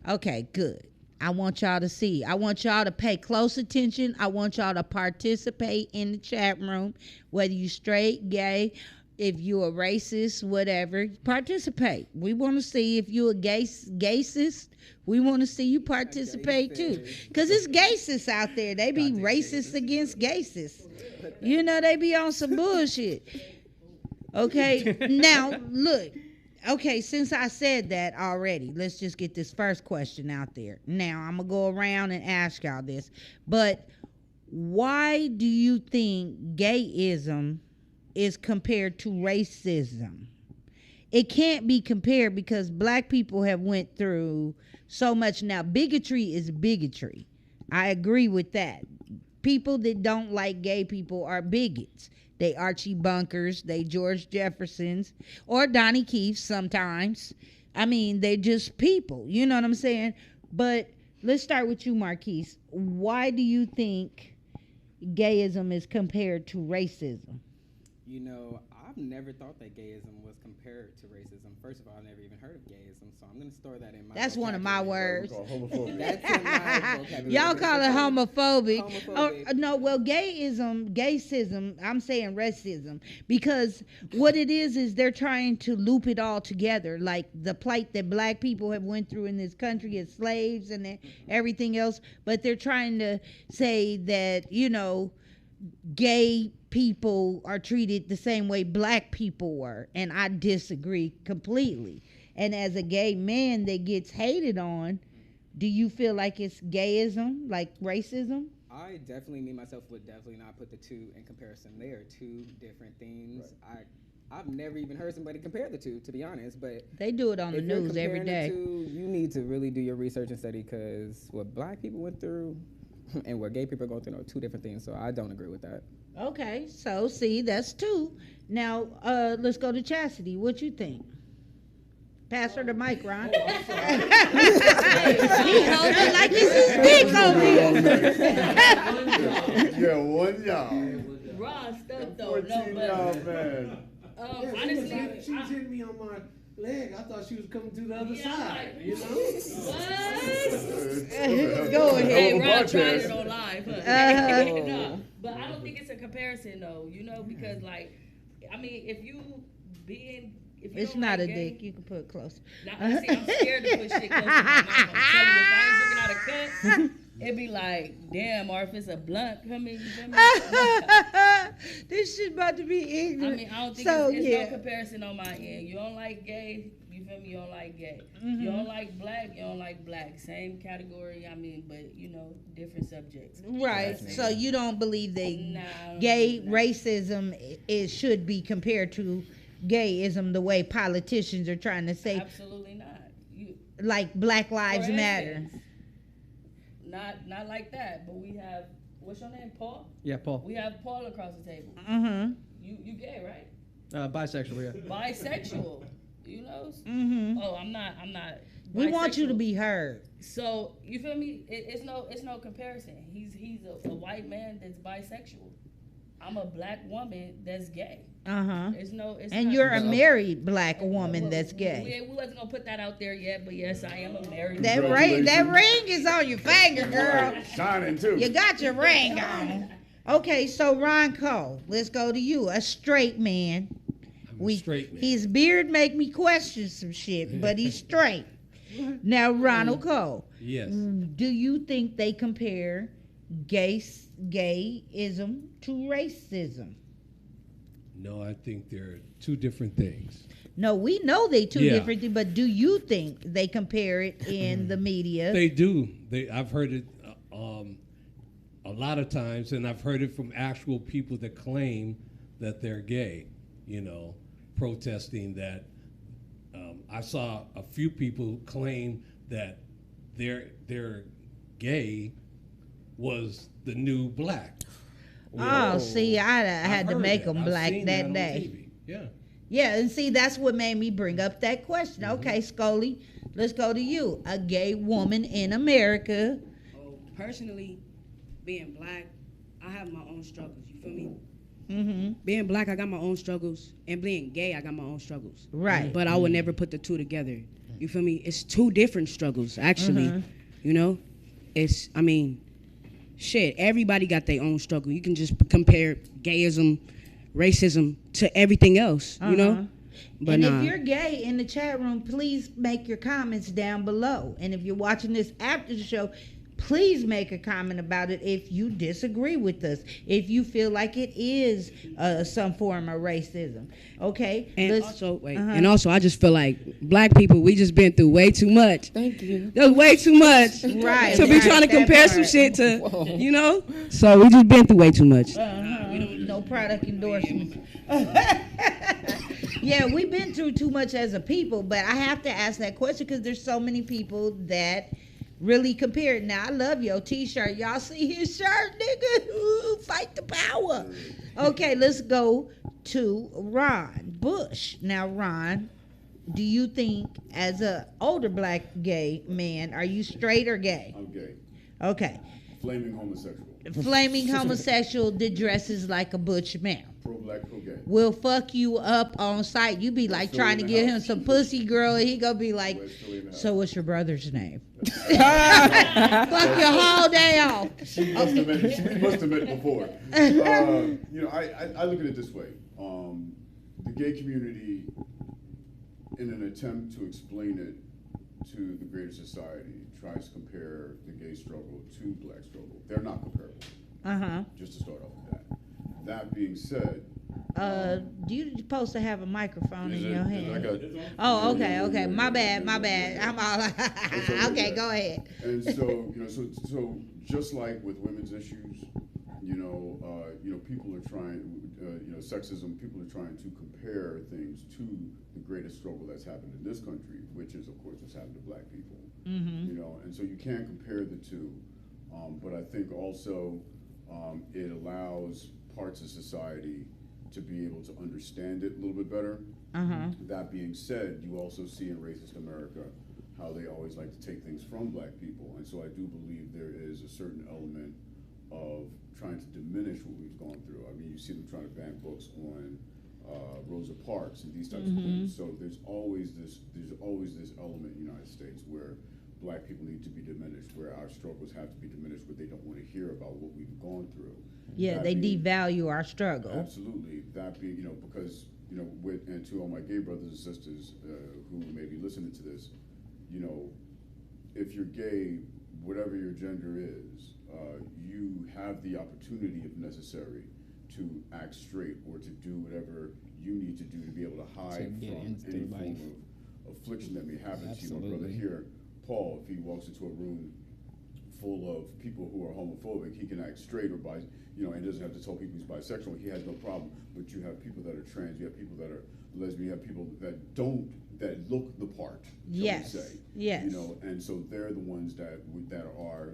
Okay, good. I want y'all to see. I want y'all to pay close attention. I want y'all to participate in the chat room, whether you straight, gay, if you a racist, whatever, participate. We want to see if you a gayist. We want to see you participate too. Because it's gaysists out there. They be racist against gaysists. You know, they be on some bullshit. Okay, now, look. Okay, since I said that already, let's just get this first question out there. Now, I'm going to go around and ask y'all this. But why do you think gayism is compared to racism? It can't be compared because black people have went through so much. Now, bigotry is bigotry. I agree with that. People that don't like gay people are bigots. They Archie Bunkers, they George Jeffersons, or daugnekeiths sometimes. I mean, they just people. You know what I'm saying? But let's start with you, Marquise. Why do you think gayism is compared to racism? You know, I've never thought that gayism was compared to racism. First of all, I've never even heard of gayism, so I'm going to store that in my That's one of my words. That's in my vocabulary. Y'all call it homophobic. Oh, no, well, gaysism, I'm saying racism, because what it is they're trying to loop it all together, like the plight that black people have went through in this country as slaves and everything else, but they're trying to say that, you know, gay people are treated the same way black people were, and I disagree completely. And as a gay man that gets hated on, do you feel like it's gayism, like racism? I definitely, me myself, would definitely not put the two in comparison. They are two different things. Right. I've never even heard somebody compare the two, to be honest, but they do it on the news every day. You need to really do your research and study, because what black people went through and what gay people are going through are two different things, so I don't agree with that. Okay, so see, that's two. Now, let's go to Chastity. What you think? Pass her the mic, Ron. He holds it like it's his dick over here. Yeah, one y'all. Ron stuff though. No, but man. honestly, she was hitting me on my leg. I thought she was coming to the other side. Like, You know? What? Go ahead. Hey, Ron tried it on live. Huh? No, but I don't think it's a comparison though. You know, because like, I mean, if you it's don't not like a gay, dick. You can put it close. See, I'm scared to put shit close to my mouth. I'm telling you, if I ain't drinking out of cup, it'd be like, damn, or if it's a blunt coming, you feel me? This shit about to be ignorant. I mean, I don't think so, it's yeah. no comparison on my end. You don't like gay, you feel me? You don't like gay. Mm-hmm. You don't like black, you don't like black. Same category, I mean, but, you know, different subjects. Right. So you don't believe that Nah, gay nah. racism should be compared to gayism the way politicians are trying to say, Absolutely not. like Black Lives For Matter. instance, Not like that, but we have, what's your name, Paul? Yeah, Paul. We have Paul across the table. Mm-hmm. You gay, right? Bisexual, yeah. Bisexual, you know? Mm-hmm. Oh, I'm not. We want you to bisexual. be heard. So you feel me? It's no comparison. He's a white man that's bisexual. I'm a black woman that's gay. Uh-huh. It's And not- you're a married black woman that's gay. We wasn't gonna put that out there yet, but yes, I am a married. That ring is on your finger, girl. Shining too. You got your ring on. Okay, so Ron Cole, let's go to you. A straight man. Straight man. His beard make me question some shit, but he's straight. Now, Ronald Cole. Yes. Do you think they compare gayism to racism? No, I think they're two different things. No, we know they two Yeah. different things, but do you think they compare it in the media? They do. I've heard it a lot of times, and I've heard it from actual people that claim that they're gay, you know, protesting that. I saw a few people claim that their gay was the new black. Oh, see, I had to make them black that on day. TV. Yeah. Yeah, and see, that's what made me bring up that question. Okay, Scully, let's go to you. A gay woman in America. Personally, being black, I have my own struggles. You feel me? Mm-hmm. Being black, I got my own struggles, and being gay, I got my own struggles. Right. But I would never put the two together. You feel me? It's two different struggles, actually. You know? Shit, everybody got their own struggle. You can just compare gayism, racism to everything else, you know? But and if you're gay in the chat room, please make your comments down below. And if you're watching this after the show, please make a comment about it if you disagree with us, if you feel like it is some form of racism. Okay? And also, I just feel like black people, we just been through way too much. Thank you. There's way too much. Right. To be trying to compare some shit to, you know? So we just been through way too much. No product endorsements. Yeah, we've been through too much as a people, but I have to ask that question because there's so many people that really compare it. Now, I love your t-shirt. Y'all see his shirt, nigga? Ooh, fight the power. Okay, let's go to Ron Bush. Now, Ron, do you think, as a older black gay man, are you straight or gay? I'm gay. Okay. Flaming homosexual. Flaming homosexual that dresses like a butch man. Pro-black, pro-gay. Will fuck you up on sight. You be like trying to get him some pussy, girl, and he gonna be like, so what's your brother's name? Fuck your whole day off. She must have met before. I look at it this way. The gay community, in an attempt to explain it to the greater society, tries to compare the gay struggle to black struggle. They're not comparable. Just to start off with that. That being said, you're supposed to have a microphone in your hand. Okay. My bad. I'm all okay. Go ahead. And so just like with women's issues, people are trying, sexism. People are trying to compare things to the greatest struggle that's happened in this country, which is, of course, what's happened to black people. And so you can't compare the two. But I think also it allows parts of society to be able to understand it a little bit better. That being said, you also see in racist America how they always like to take things from black people. And so I do believe there is a certain element of trying to diminish what we've gone through. I mean, you see them trying to ban books on Rosa Parks and these types of things. So there's always this element in the United States where black people need to be diminished, where our struggles have to be diminished, where they don't want to hear about what we've gone through. Yeah, they devalue our struggle. Absolutely. That being, because, and to all my gay brothers and sisters who may be listening to this, if you're gay, whatever your gender is, you have the opportunity, if necessary, to act straight or to do whatever you need to do to be able to hide from any form of affliction that may happen to you. My brother here, Paul, if he walks into a room full of people who are homophobic, he can act straight or and doesn't have to tell people he's bisexual. He has no problem. But you have people that are trans, you have people that are lesbian, you have people that look the part. Yes. Shall we say. Yes. And so they're the ones that are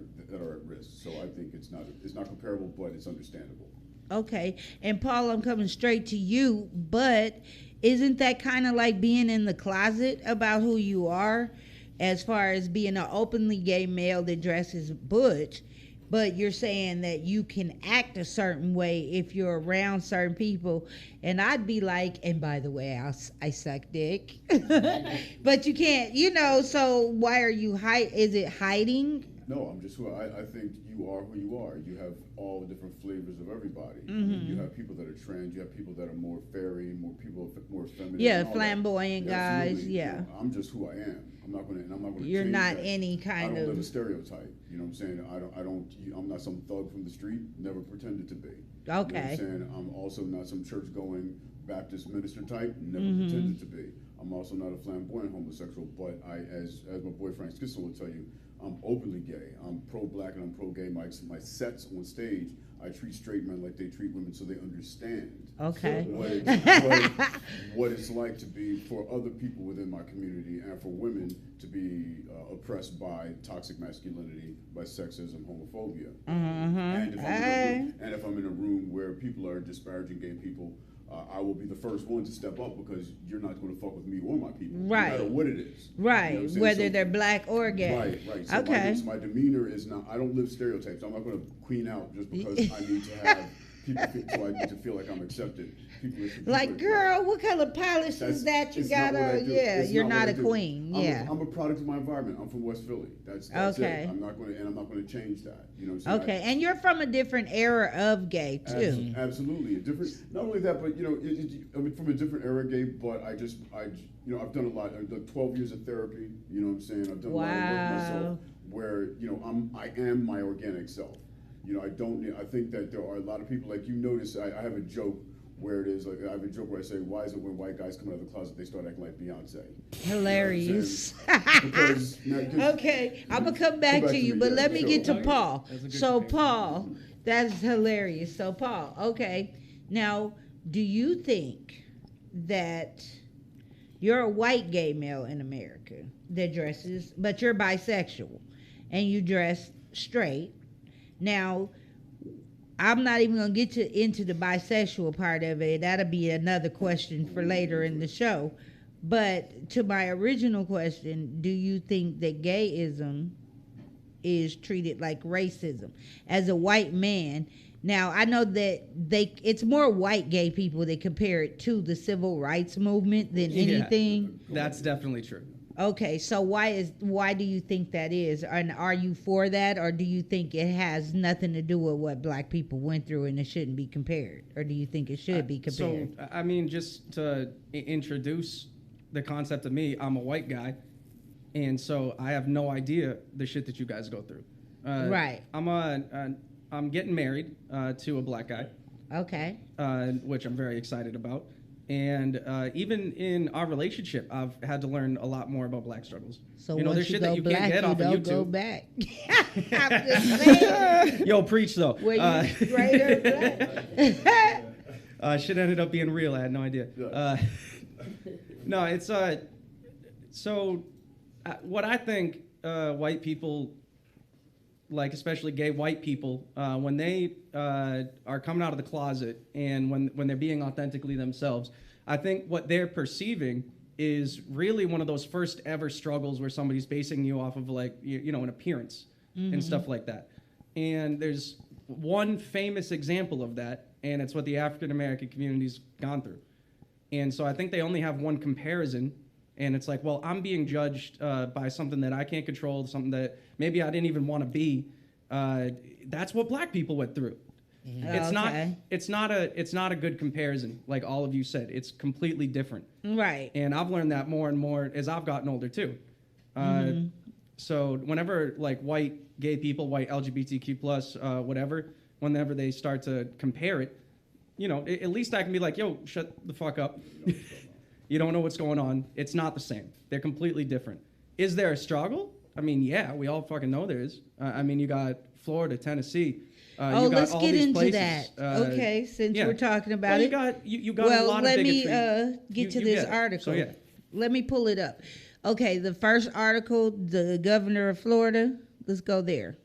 at risk. So I think it's not comparable, but it's understandable. Okay. And Paul, I'm coming straight to you, but isn't that kind of like being in the closet about who you are, as far as being an openly gay male that dresses butch, but you're saying that you can act a certain way if you're around certain people? And I'd be like, and by the way, I suck dick. But you can't, so why are you is it hiding? No, I'm just I think you are who you are. You have all the different flavors of everybody. You have people that are trans, you have people that are more fairy, more feminine. Yeah, flamboyant guys. Absolutely. Yeah. I'm just who I am. I'm not gonna You're change not that. any kind I don't of live a stereotype. You know what I'm saying? I'm not some thug from the street, never pretended to be. Okay. You know what I'm saying? I'm also not some church going Baptist minister type, never pretended to be. I'm also not a flamboyant homosexual, but as my boy FransiscoP will tell you, I'm openly gay. I'm pro-black and I'm pro-gay. My sets on stage, I treat straight men like they treat women, so they understand. Okay. What it's like to be for other people within my community and for women to be oppressed by toxic masculinity, by sexism, homophobia. And if I'm in a room where people are disparaging gay people, I will be the first one to step up because you're not going to fuck with me or my people, right? No matter what it is, right? Whether they're black or gay, right. So my demeanor is not. I don't live stereotypes. I'm not going to queen out just because I need to have so I need to feel like I'm accepted. People Like, girl, what color polish is that you got on? Yeah, you're not a queen. Yeah. I'm a product of my environment. I'm from West Philly. That's okay. it. I'm not going to change that. You know what I'm saying? Okay, and you're from a different era of gay too. Absolutely, a different. Not only that, but I mean, from a different era gay. But I've done a lot. I've done 12 years of therapy. You know what I'm saying? I've done a lot of work myself. Where I am my organic self. I think that there are a lot of people, like, you notice, I have a joke where it is, like, I have a joke where I say, why is it when white guys come out of the closet, they start acting like Beyonce? Hilarious. Because, okay, I'm going to come back to you, but let me get to Paul. So, Paul, that's hilarious. So, Paul, okay. Now, do you think that you're a white gay male in America that dresses, but you're bisexual, and you dress straight? Now, I'm not even going to get into the bisexual part of it. That'll be another question for later in the show. But to my original question, do you think that gayism is treated like racism? As a white man, now I know that it's more white gay people that compare it to the civil rights movement than anything. That's definitely true. Okay, so why do you think that is? And are you for that, or do you think it has nothing to do with what black people went through and it shouldn't be compared? Or do you think it should be compared? So, I mean, just to introduce the concept of me, I'm a white guy, and so I have no idea the shit that you guys go through. Right. I'm getting married to a black guy. Okay. Which I'm very excited about. And even in our relationship, I've had to learn a lot more about black struggles. So there's shit that you black, can't get off of YouTube. Go back. I'm just saying. Yo, preach though. Were you straight or black? Shit ended up being real. I had no idea. No, it's so what I think white people, like especially gay white people, when they are coming out of the closet and when they're being authentically themselves, I think what they're perceiving is really one of those first ever struggles where somebody's basing you off of, like, an appearance and stuff like that. And there's one famous example of that, and it's what the African American community's gone through. And so I think they only have one comparison, and it's like, well, I'm being judged by something that I can't control, something that maybe I didn't even want to be. That's what black people went through. It's not a good comparison, like all of you said. It's completely different. Right. And I've learned that more and more as I've gotten older too. So whenever, like, white gay people, white LGBTQ plus, whatever, whenever they start to compare it, at least I can be like, yo, shut the fuck up. You don't know what's going on. It's not the same. They're completely different. Is there a struggle? I mean, yeah, we all fucking know there is. I mean, you got Florida, Tennessee. Let's get into that. Okay, since we're talking about it. You got a lot of bigotry. Let me get to this article. So, let me pull it up. Okay, the first article, the governor of Florida. Let's go there.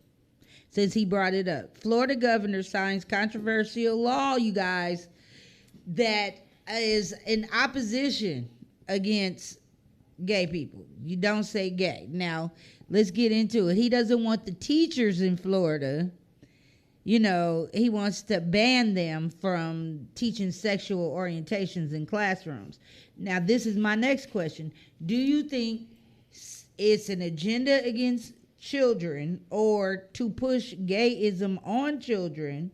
Since he brought it up. Florida governor signs controversial law, you guys, that is in opposition against gay people. You don't say gay. Now, let's get into it. He doesn't want the teachers in Florida, he wants to ban them from teaching sexual orientations in classrooms. Now, this is my next question. Do you think it's an agenda against children or to push gayism on children?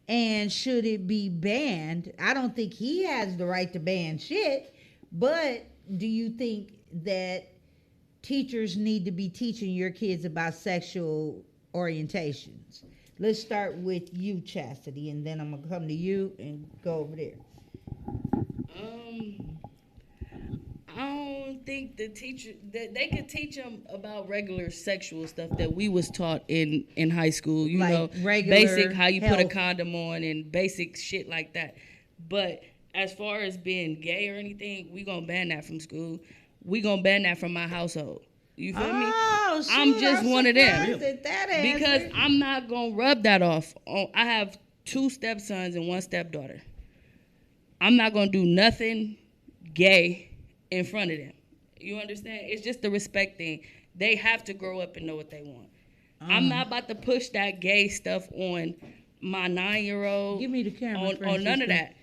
And should it be banned? I don't think he has the right to ban shit, but do you think that teachers need to be teaching your kids about sexual orientations? Let's start with you, Chastity, and then I'm going to come to you and go over there. I don't think the teacher that they could teach them about regular sexual stuff that we was taught in high school. Basic how you put a condom on and basic shit like that. But as far as being gay or anything, we gonna ban that from school. We gonna ban that from my household. You feel me? Shoot, I'm just one of them because answer. I'm not gonna rub that off. I have 2 stepsons and 1 stepdaughter. I'm not gonna do nothing gay in front of them. You understand? It's just the respect thing. They have to grow up and know what they want. I'm not about to push that gay stuff on my 9-year-old. Give me the camera, on none of that.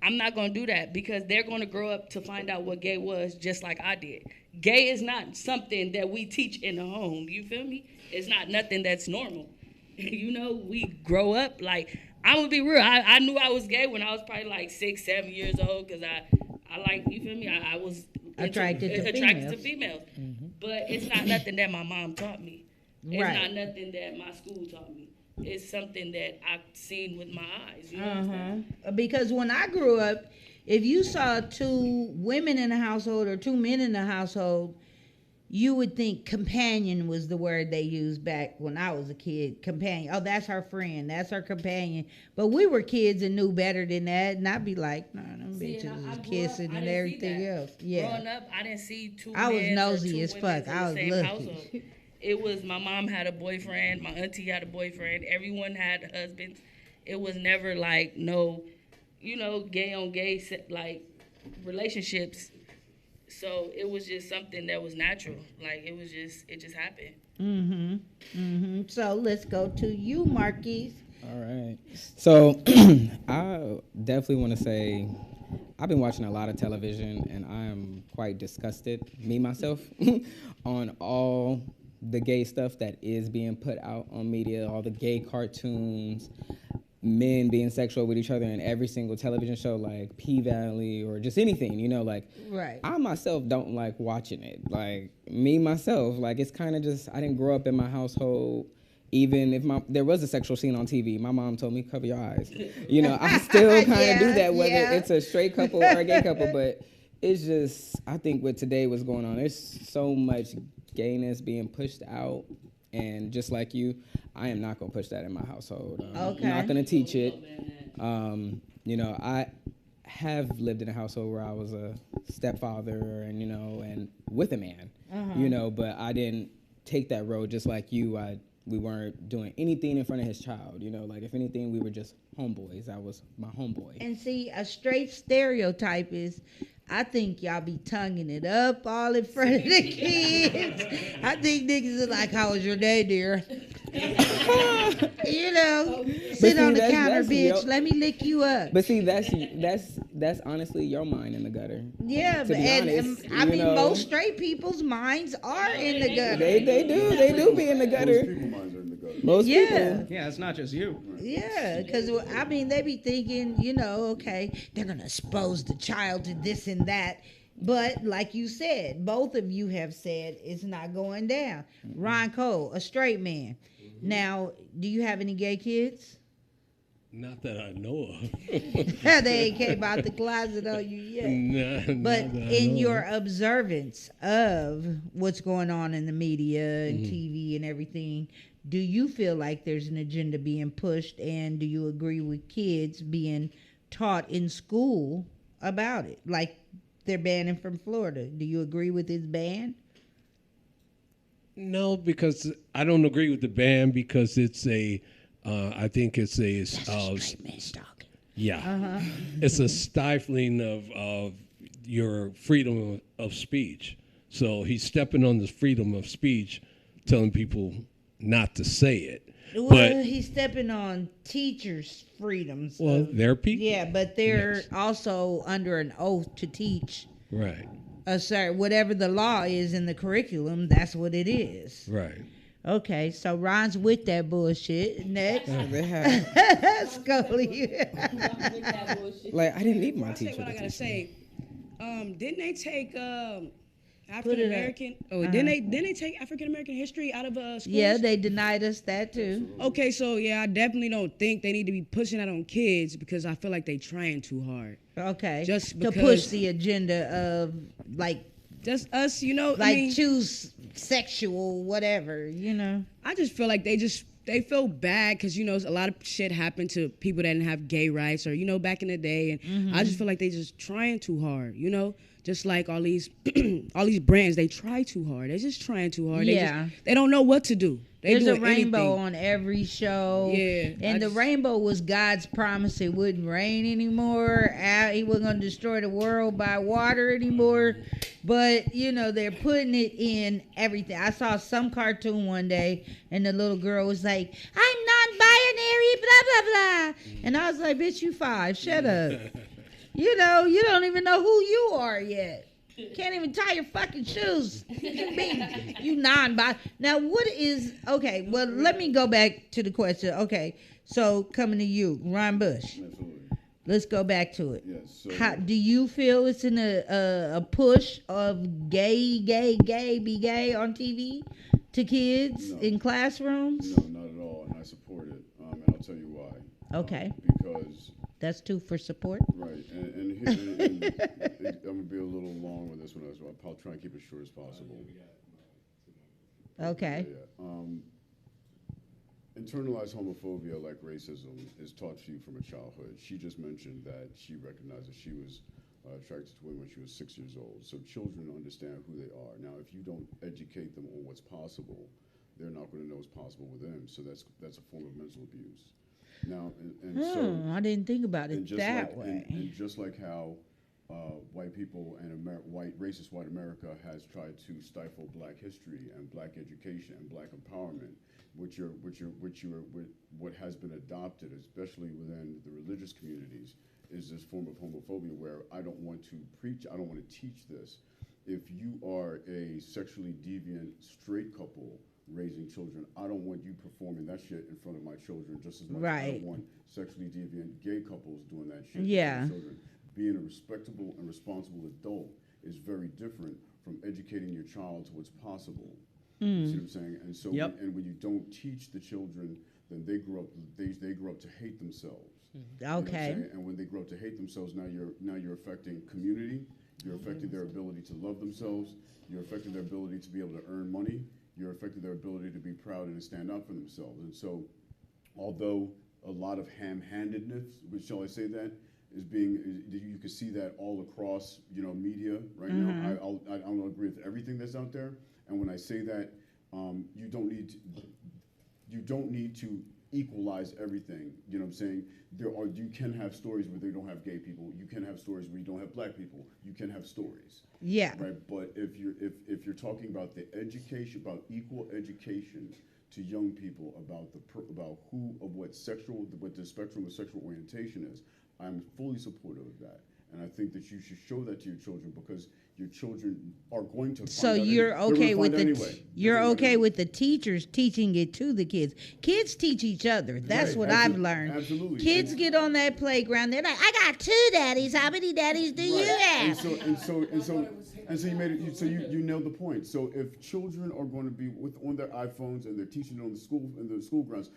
I'm not going to do that because they're going to grow up to find out what gay was just like I did. Gay is not something that we teach in the home. You feel me? It's not nothing that's normal. You know, we grow up like, I'm going to be real. I knew I was gay when I was probably like 6, 7 years old because I like, you feel me? I was attracted to females. Mm-hmm. But it's not nothing that my mom taught me. It's not nothing that my school taught me. It's something that I've seen with my eyes. You know Because when I grew up, if you saw 2 women in a household or 2 men in a household, you would think companion was the word they used back when I was a kid. Companion. Oh, that's her friend. That's her companion. But we were kids and knew better than that. And I'd be like, no, them bitches was kissing and everything else. Yeah. Growing up, I didn't see 2 I was men nosy or 2 as women fuck. in I was the same looking. household. It was my mom had a boyfriend, my auntie had a boyfriend, everyone had husbands. It was never like no, you know, gay on gay like relationships. So it was just something that was natural. Like it just happened. So let's go to you, Marquise. All right. So I definitely want to say I've been watching a lot of television and I am quite disgusted, me myself, on all the gay stuff that is being put out on media, all the gay cartoons, men being sexual with each other in every single television show, like P-Valley or just anything, you know, like, right. I myself don't like watching it. Like, me myself, like, it's kind of just, I didn't grow up in my household. Even if there was a sexual scene on TV, my mom told me, cover your eyes. You know, I still kind of do that, whether it's a straight couple or a gay couple, but it's just, I think with today what's going on, there's so much gayness being pushed out, and just like you, I am not gonna push that in my household. I'm not gonna teach it. You know, I have lived in a household where I was a stepfather, and you know, and with a man, you know, but I didn't take that road just like you. We weren't doing anything in front of his child, you know, like if anything, we were just homeboys. I was my homeboy. And see, a straight stereotype is, I think y'all be tonguing it up all in front of the kids. I think niggas are like, how was your day, dear? You know, sit on the counter, bitch. Let me lick you up. But see, that's honestly your mind in the gutter. Yeah, but I mean, most straight people's minds are in the gutter. They do be in the gutter. Most people's minds are in the gutter. Most people. Yeah, it's not just you. Yeah, because I mean, they be thinking, you know, okay, they're gonna expose the child to this and that. But like you said, both of you have said it's not going down. Ron Cole, a straight man. Now, do you have any gay kids? Not that I know of. They ain't came out the closet on you yet. But in your observance of what's going on in the media and TV and everything, do you feel like there's an agenda being pushed, and do you agree with kids being taught in school about it? Like they're banning from Florida. Do you agree with his ban? No, because I don't agree with the ban because it's I think it's a it's a stifling of your freedom of speech. So he's stepping on the freedom of speech, telling people not to say it. Well, but he's stepping on teachers' freedoms. Well, they're people. Yeah, but they're also under an oath to teach. Right. Whatever the law is in the curriculum, that's what it is. Right. Okay, so Ron's with that bullshit. Next. Scully. Like, I didn't need my teacher. What I gotta say. Didn't they take African American? Didn't they take African American history out of schools? Yeah, they denied us that too. Okay, so yeah, I definitely don't think they need to be pushing that on kids because I feel like they trying too hard. Okay, just to push the agenda of like just us, you know, like choose sexual whatever, you know. I just feel like they feel bad because, you know, a lot of shit happened to people that didn't have gay rights or, you know, back in the day. And I just feel like they just trying too hard, you know, just like all these all these brands, they try too hard. They're just trying too hard. They don't know what to do. There's a rainbow on every show. Yeah. And the rainbow was God's promise it wouldn't rain anymore. He wasn't going to destroy the world by water anymore. But, you know, they're putting it in everything. I saw some cartoon one day, and the little girl was like, I'm non-binary, but blah, blah, blah. And I was like, bitch, you 5. Shut up. You know, you don't even know who you are yet. Can't even tie your fucking shoes. You non-bi. Now, what is, okay, well, let me go back to the question. Okay, so coming to you, Ron Bush. Absolutely. Let's go back to it. Yes. So, How do you feel it's in a push of gay be gay on TV to kids in classrooms? No, not at all, and I support it, and I'll tell you why. Okay. Because that's 2 for support. right, and here, and I'm gonna be a little long with this one as well. I'll try and keep it short as possible. Okay. Yeah. Internalized homophobia, like racism, is taught to you from a childhood. She just mentioned that she recognized that she was attracted to women when she was 6 years old. So children understand who they are. Now, if you don't educate them on what's possible, they're not going to know what's possible with them. So that's a form of mental abuse. Now, so I didn't think about it that like, way. And just like how white people and racist white America has tried to stifle Black history and Black education and Black empowerment, what has been adopted, especially within the religious communities, is this form of homophobia where I don't want to preach, I don't want to teach this. If you are a sexually deviant straight couple raising children, I don't want you performing that shit in front of my children just as much as I don't want sexually deviant gay couples doing that shit in front of children. Being a respectable and responsible adult is very different from educating your child to what's possible. You see what I'm saying? And so, and when you don't teach the children, then they grow up to hate themselves. Okay. You know and when they grow up to hate themselves, now you're affecting community. You're affecting their ability to love themselves. You're affecting their ability to be able to earn money. You're affecting their ability to be proud and to stand up for themselves. And so, although a lot of ham-handedness, shall I say that, you can see that all across media right now. I don't agree with everything that's out there. And when I say that, you don't need to equalize everything. You know what I'm saying? You can have stories where they don't have gay people. You can have stories where you don't have Black people. You can have stories. Yeah. Right. But if you're talking about the education, about equal education to young people about what the spectrum of sexual orientation is, I'm fully supportive of that. And I think that you should show that to your children because your children are going to. So you're okay with with the teachers teaching it to the kids. Kids teach each other. That's what I've learned. Absolutely. Kids get on that playground. They're like, I got 2 daddies. How many daddies do you have? And so you made it. So you nailed the point. So if children are going to be on their iPhones and they're teaching it on the school grounds,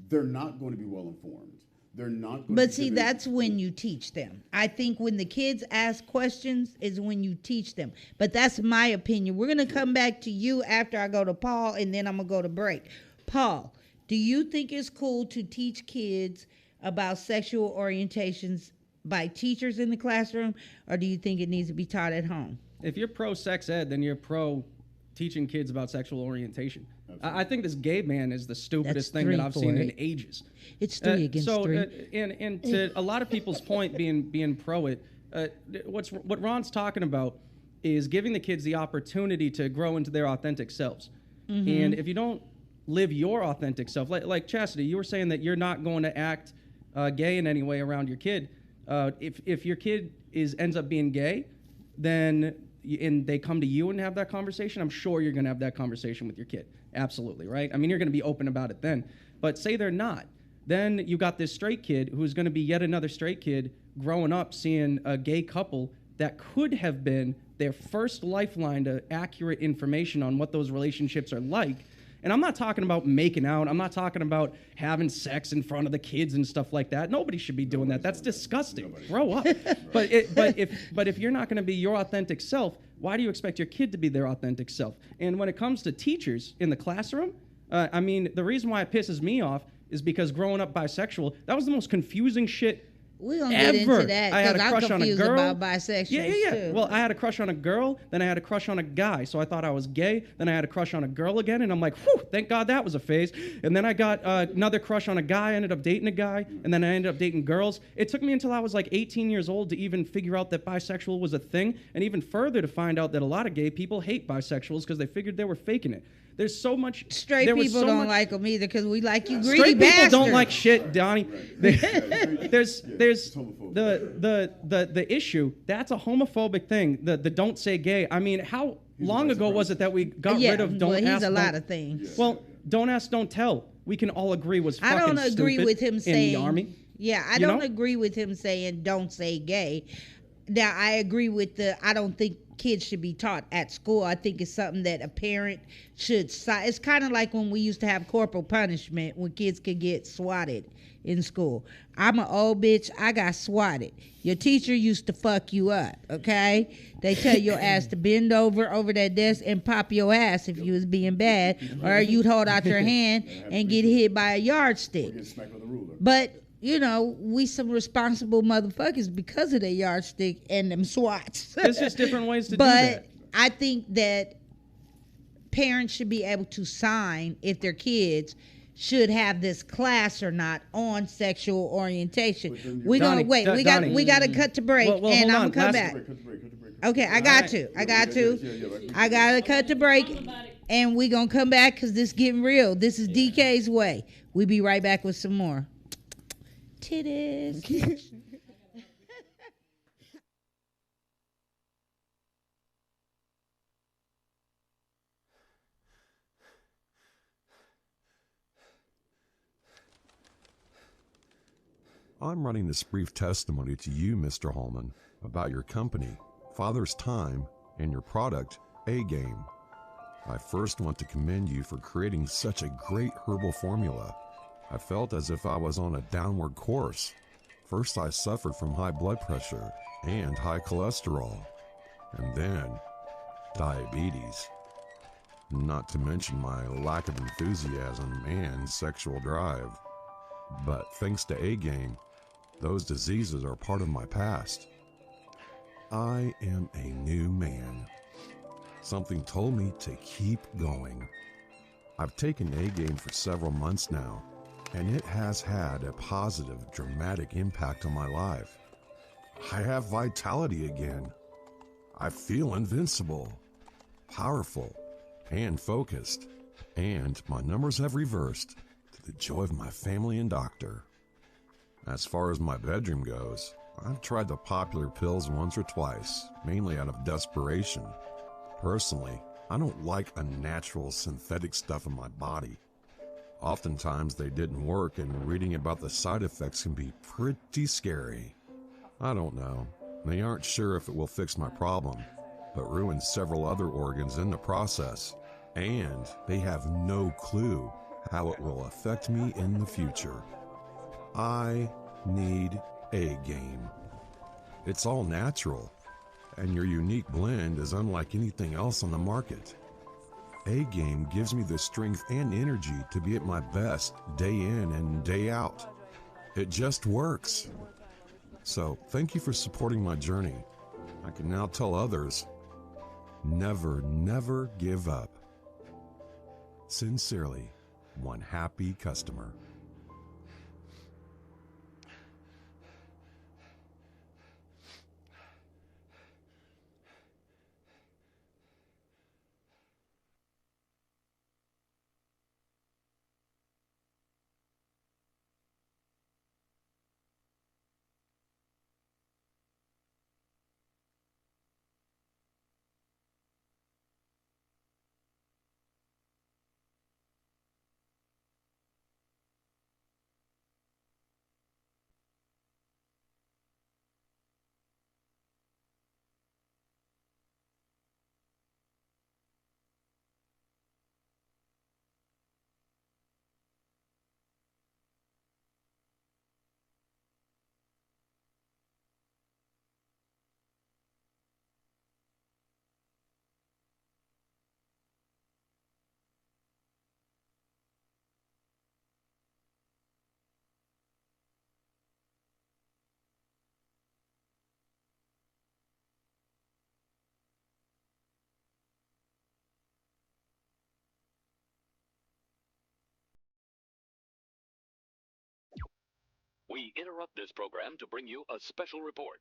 they're not going to be well informed. They're not going But see, that's when you teach them. I think when the kids ask questions is when you teach them. But that's my opinion. We're going to come back to you after I go to Paul, and then I'm going to go to break. Paul, do you think it's cool to teach kids about sexual orientations by teachers in the classroom, or do you think it needs to be taught at home? If you're pro-sex ed, then you're pro-teaching kids about sexual orientation. I think this gay man is the stupidest thing that I've seen in ages. It's 3 against 3. And to a lot of people's point, being pro it, what Ron's talking about is giving the kids the opportunity to grow into their authentic selves. And if you don't live your authentic self, like Chastity, you were saying that you're not going to act gay in any way around your kid. If your kid ends up being gay, then and they come to you and have that conversation, I'm sure you're going to have that conversation with your kid. Absolutely, right? I mean, you're going to be open about it then. But say they're not. Then you got this straight kid who's going to be yet another straight kid growing up seeing a gay couple that could have been their first lifeline to accurate information on what those relationships are like. And I'm not talking about making out. I'm not talking about having sex in front of the kids and stuff like that. Nobody should be doing that. That's disgusting. Grow up. But if you're not going to be your authentic self, why do you expect your kid to be their authentic self? And when it comes to teachers in the classroom, I mean, the reason why it pisses me off is because growing up bisexual, that was the most confusing shit we're going to get into that because I'm confused about bisexuals, yeah. too. Well, I had a crush on a girl, then I had a crush on a guy, so I thought I was gay. Then I had a crush on a girl again, and I'm like, whew, thank God that was a phase. And then I got another crush on a guy, I ended up dating a guy, and then I ended up dating girls. It took me until I was like 18 years old to even figure out that bisexual was a thing, and even further to find out that a lot of gay people hate bisexuals because they figured they were faking it. There's so much. Straight people don't like them either because we like you greedy Straight bastard. people don't like shit, Donnie. There's the issue. That's a homophobic thing. The don't say gay. I mean, how long ago was it that we got rid of don't ask? He's a lot of things. Well, don't ask, don't tell. We can all agree was fucking I don't agree stupid with him saying in the army. Yeah, I don't agree with him saying don't say gay. Now I agree with I don't think kids should be taught at school. I think it's something that a parent should. It's kind of like when we used to have corporal punishment when kids could get swatted in school. I'm an old bitch. I got swatted. Your teacher used to fuck you up, okay? They tell your ass to bend over that desk and pop your ass if you was being bad, or you'd hold out your hand and get hit by a yardstick. But you know, we some responsible motherfuckers because of the yardstick and them swats. There's just different ways to do that. But I think that parents should be able to sign if their kids should have this class or not on sexual orientation. We're gonna wait. We got to cut to break, and I'm gonna come back. Okay, I got to cut to break, and we gonna come back because this getting real. This is DK's way. We be right back with some more. Titties. I'm running this brief testimony to you, Mr. Holman, about your company, Father's Time, and your product, A-Game. I first want to commend you for creating such a great herbal formula. I felt as if I was on a downward course. First, I suffered from high blood pressure and high cholesterol, and then diabetes. Not to mention my lack of enthusiasm and sexual drive. But thanks to A-Game, those diseases are part of my past. I am a new man. Something told me to keep going. I've taken A-Game for several months now, and it has had a positive, dramatic impact on my life. I have vitality again. I feel invincible, powerful, and focused. And my numbers have reversed to the joy of my family and doctor. As far as my bedroom goes, I've tried the popular pills once or twice, mainly out of desperation. Personally, I don't like unnatural synthetic stuff in my body. Oftentimes they didn't work, and reading about the side effects can be pretty scary. I don't know. They aren't sure if it will fix my problem, but ruin several other organs in the process. And they have no clue how it will affect me in the future. I need A-Game. It's all natural, and your unique blend is unlike anything else on the market. A-Game gives me the strength and energy to be at my best day in and day out. It just works. So, thank you for supporting my journey. I can now tell others, never, never give up. Sincerely, one happy customer. We interrupt this program to bring you a special report.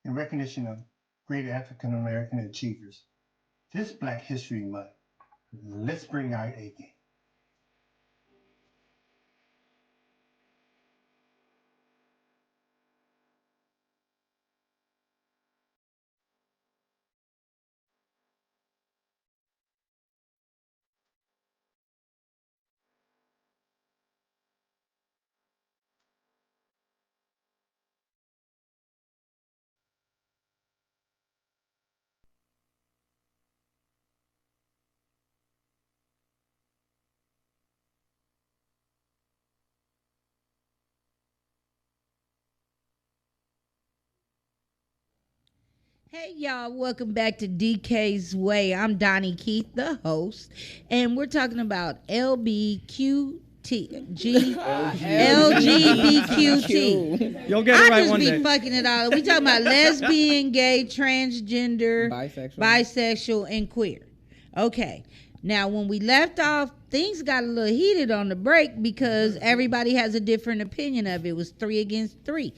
in recognition of great African American achievers. This Black History Month, let's bring our A game. Hey y'all, welcome back to DK's Way. I'm daugnekeith, the host, and we're talking about LGBTQT. You'll get it right one day. I just be fucking it all. We talking about lesbian, gay, transgender, bisexual, and queer. Okay. Now, when we left off, things got a little heated on the break because everybody has a different opinion of it. It was 3 against 3.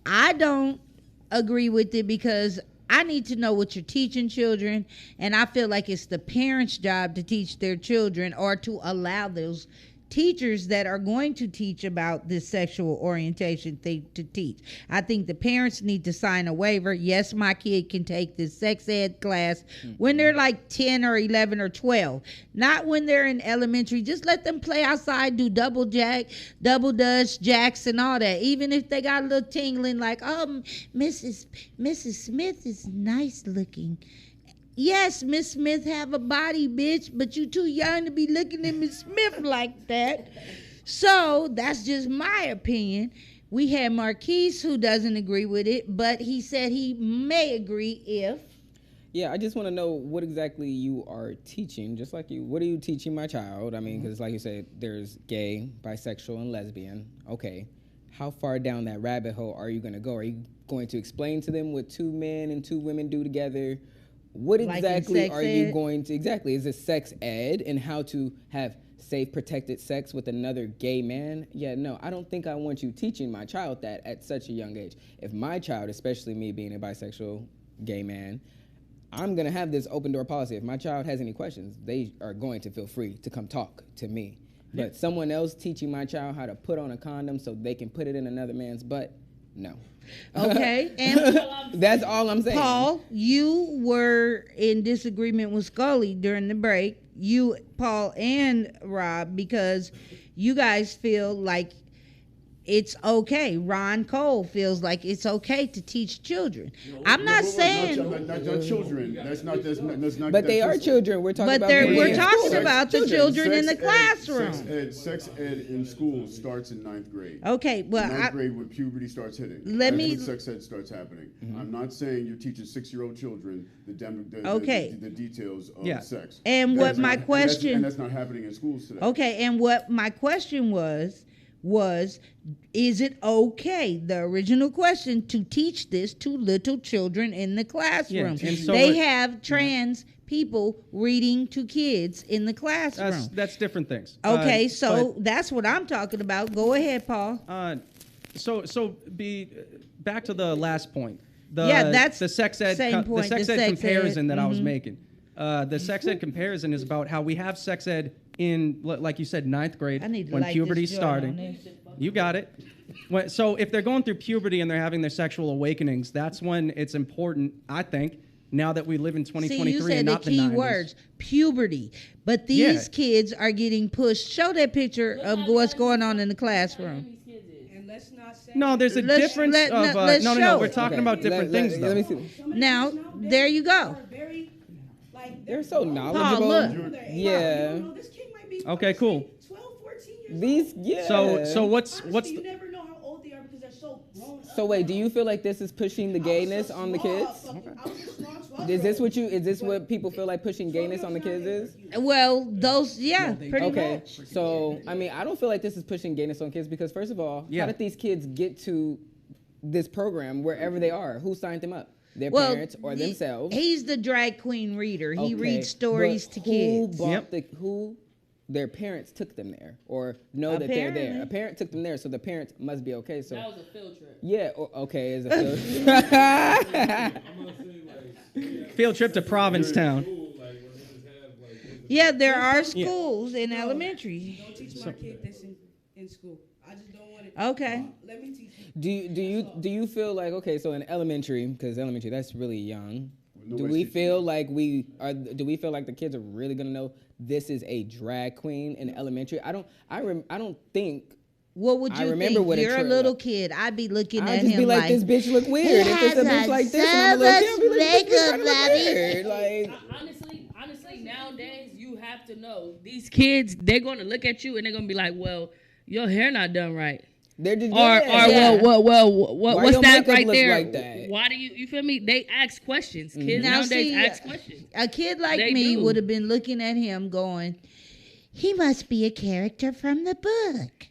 I don't agree with it because I need to know what you're teaching children, and I feel like it's the parents' job to teach their children or to allow those teachers that are going to teach about this sexual orientation thing to teach. I think the parents need to sign a waiver. Yes, my kid can take this sex ed class when they're like 10 or 11 or 12, not when they're in elementary. Just let them play outside, do double dutch, jacks, and all that. Even if they got a little tingling, like, oh, Mrs. Smith is nice looking. Yes, Miss Smith have a body, bitch, but you too young to be looking at Miss Smith like that. So that's just my opinion. We had Marquise who doesn't agree with it, but he said he may agree if. Yeah, I just want to know what exactly you are teaching. Just like you, what are you teaching my child? I mean, because like you said, there's gay, bisexual, and lesbian. Okay, how far down that rabbit hole are you going to go? Are you going to explain to them what 2 men and 2 women do together? What exactly are you going to, is it sex ed and how to have safe, protected sex with another gay man? Yeah, no, I don't think I want you teaching my child that at such a young age. If my child, especially me being a bisexual gay man, I'm going to have this open door policy. If my child has any questions, they are going to feel free to come talk to me. But someone else teaching my child how to put on a condom so they can put it in another man's butt, no. Okay, and that's all I'm saying. Paul, you were in disagreement with Scully during the break. You, Paul, and Rob, because you guys feel like it's okay. Ron Cole feels like it's okay to teach children. I'm not saying not children. That's not. But they are children. We're talking about. We're talking about the children in the classroom. Sex ed in school starts in 9th grade. Okay, well, 9th grade when puberty starts hitting. When sex ed starts happening. Mm-hmm. I'm not saying you're teaching 6-year-old children the details of sex. And what my question, and that's not happening in schools today. Okay, and what my question was, is it okay, the original question, to teach this to little children in the classroom? Yeah, so they have trans people reading to kids in the classroom. That's different things. Okay, that's what I'm talking about. Go ahead, Paul. Be back to the last point. That's the sex ed. The sex ed comparison that I was making. The sex ed comparison is about how we have sex ed in, like you said, 9th grade when puberty's starting. You got it. So if they're going through puberty and they're having their sexual awakenings, that's when it's important, I think, now that we live in 2023 you said and not the 90s. key words, puberty. But these kids are getting pushed. Show that picture of what's going on in the classroom. No, there's a difference no. We're talking about different things, though. Let me see. Now, there you go. They're so knowledgeable. Paul, look. Yeah. Okay, cool. 12, 14 years These, So what's you never know how old they are because they're so grown up. So wait, do you feel like this is pushing the gayness on the kids? Is this what people feel like pushing gayness on the kids is? Well, pretty much. So, I mean, I don't feel like this is pushing gayness on kids because first of all, how did these kids get to this program wherever they are? Who signed them up? Their parents or themselves? He's the drag queen reader. He reads stories to kids. Who their parents took them there or know that they're there. A parent took them there, so the parents must be okay. So that was a field trip. Yeah, okay, it's a field trip. Field trip to Provincetown. Yeah, there are schools in elementary. Don't teach my kid this in school. I just don't want it. Okay. Let me teach you. Do you feel like, okay, so in elementary, because elementary, that's really young. Do we feel like the kids are really gonna know this is a drag queen in elementary? I don't think. What would you think? You're a little kid. I'd be looking at him like. I'd just be like, this bitch look weird. If it's a bitch like this, I'm a little kid, I'd be like, this bitch look weird. Like, honestly, nowadays you have to know these kids. They're gonna look at you and they're gonna be like, well, your hair not done right. They're just, what's that right there? Like that? Why do you feel me? They ask questions. Kids nowadays ask questions. A kid like me would have been looking at him going, he must be a character from the book.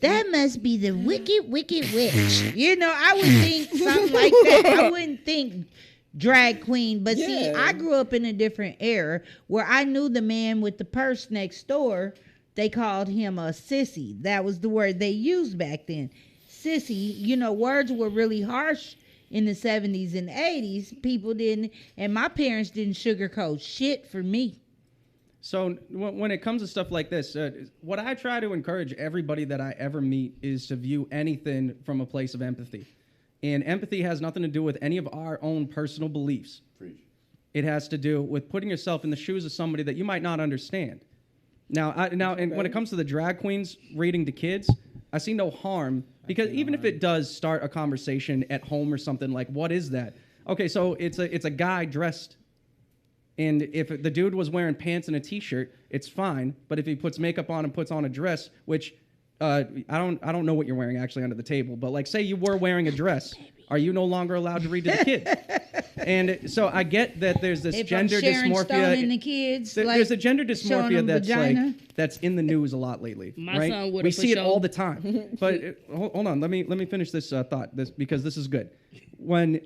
That must be the wicked, wicked witch. You know, I would think something like that. I wouldn't think drag queen. But see, I grew up in a different era where I knew the man with the purse next door. They called him a sissy. That was the word they used back then. Sissy, you know, words were really harsh in the 70s and 80s. People didn't, and my parents didn't sugarcoat shit for me. So when it comes to stuff like this, what I try to encourage everybody that I ever meet is to view anything from a place of empathy. And empathy has nothing to do with any of our own personal beliefs. Preach. It has to do with putting yourself in the shoes of somebody that you might not understand. Now, and when it comes to the drag queens reading to kids, I see no harm because even if it does start a conversation at home or something like, what is that? Okay, so it's a guy dressed, and if the dude was wearing pants and a t-shirt, it's fine. But if he puts makeup on and puts on a dress, which I don't know what you're wearing actually under the table, but like say you were wearing a dress, are you no longer allowed to read to the kids? And so I get that there's this gender dysmorphia. In the kids, there's a gender dysmorphia that's in the news a lot lately. My son would. We see it all the time. But hold on, let me finish this thought. Because this is good. When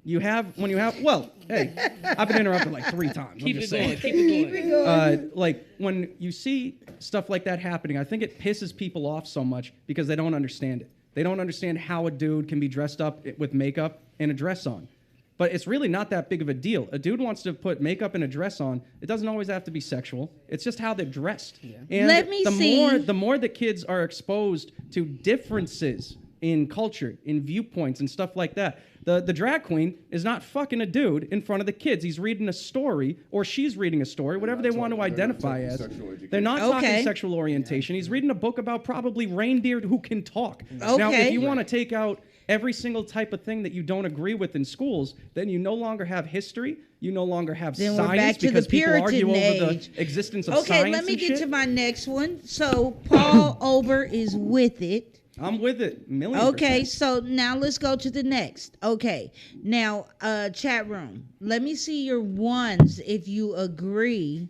you have well, hey, I've been interrupted like 3 times. Keep it going. Like when you see stuff like that happening, I think it pisses people off so much because they don't understand it. They don't understand how a dude can be dressed up with makeup and a dress on. But it's really not that big of a deal. A dude wants to put makeup and a dress on. It doesn't always have to be sexual. It's just how they're dressed. Yeah. And the more the kids are exposed to differences in culture, in viewpoints, and stuff like that. The drag queen is not fucking a dude in front of the kids. He's reading a story, or she's reading a story, whatever they want to identify as. They're not talking sexual orientation. He's reading a book about probably reindeer who can talk. Okay. Now, if you want to take out every single type of thing that you don't agree with in schools, then you no longer have history. You no longer have science because people argue over the existence of science. Okay, let me get to my next one. So Paul Ober is with it. I'm with it, 1,000,000%. Okay, so now let's go to the next. Okay, now chat room. Let me see your ones if you agree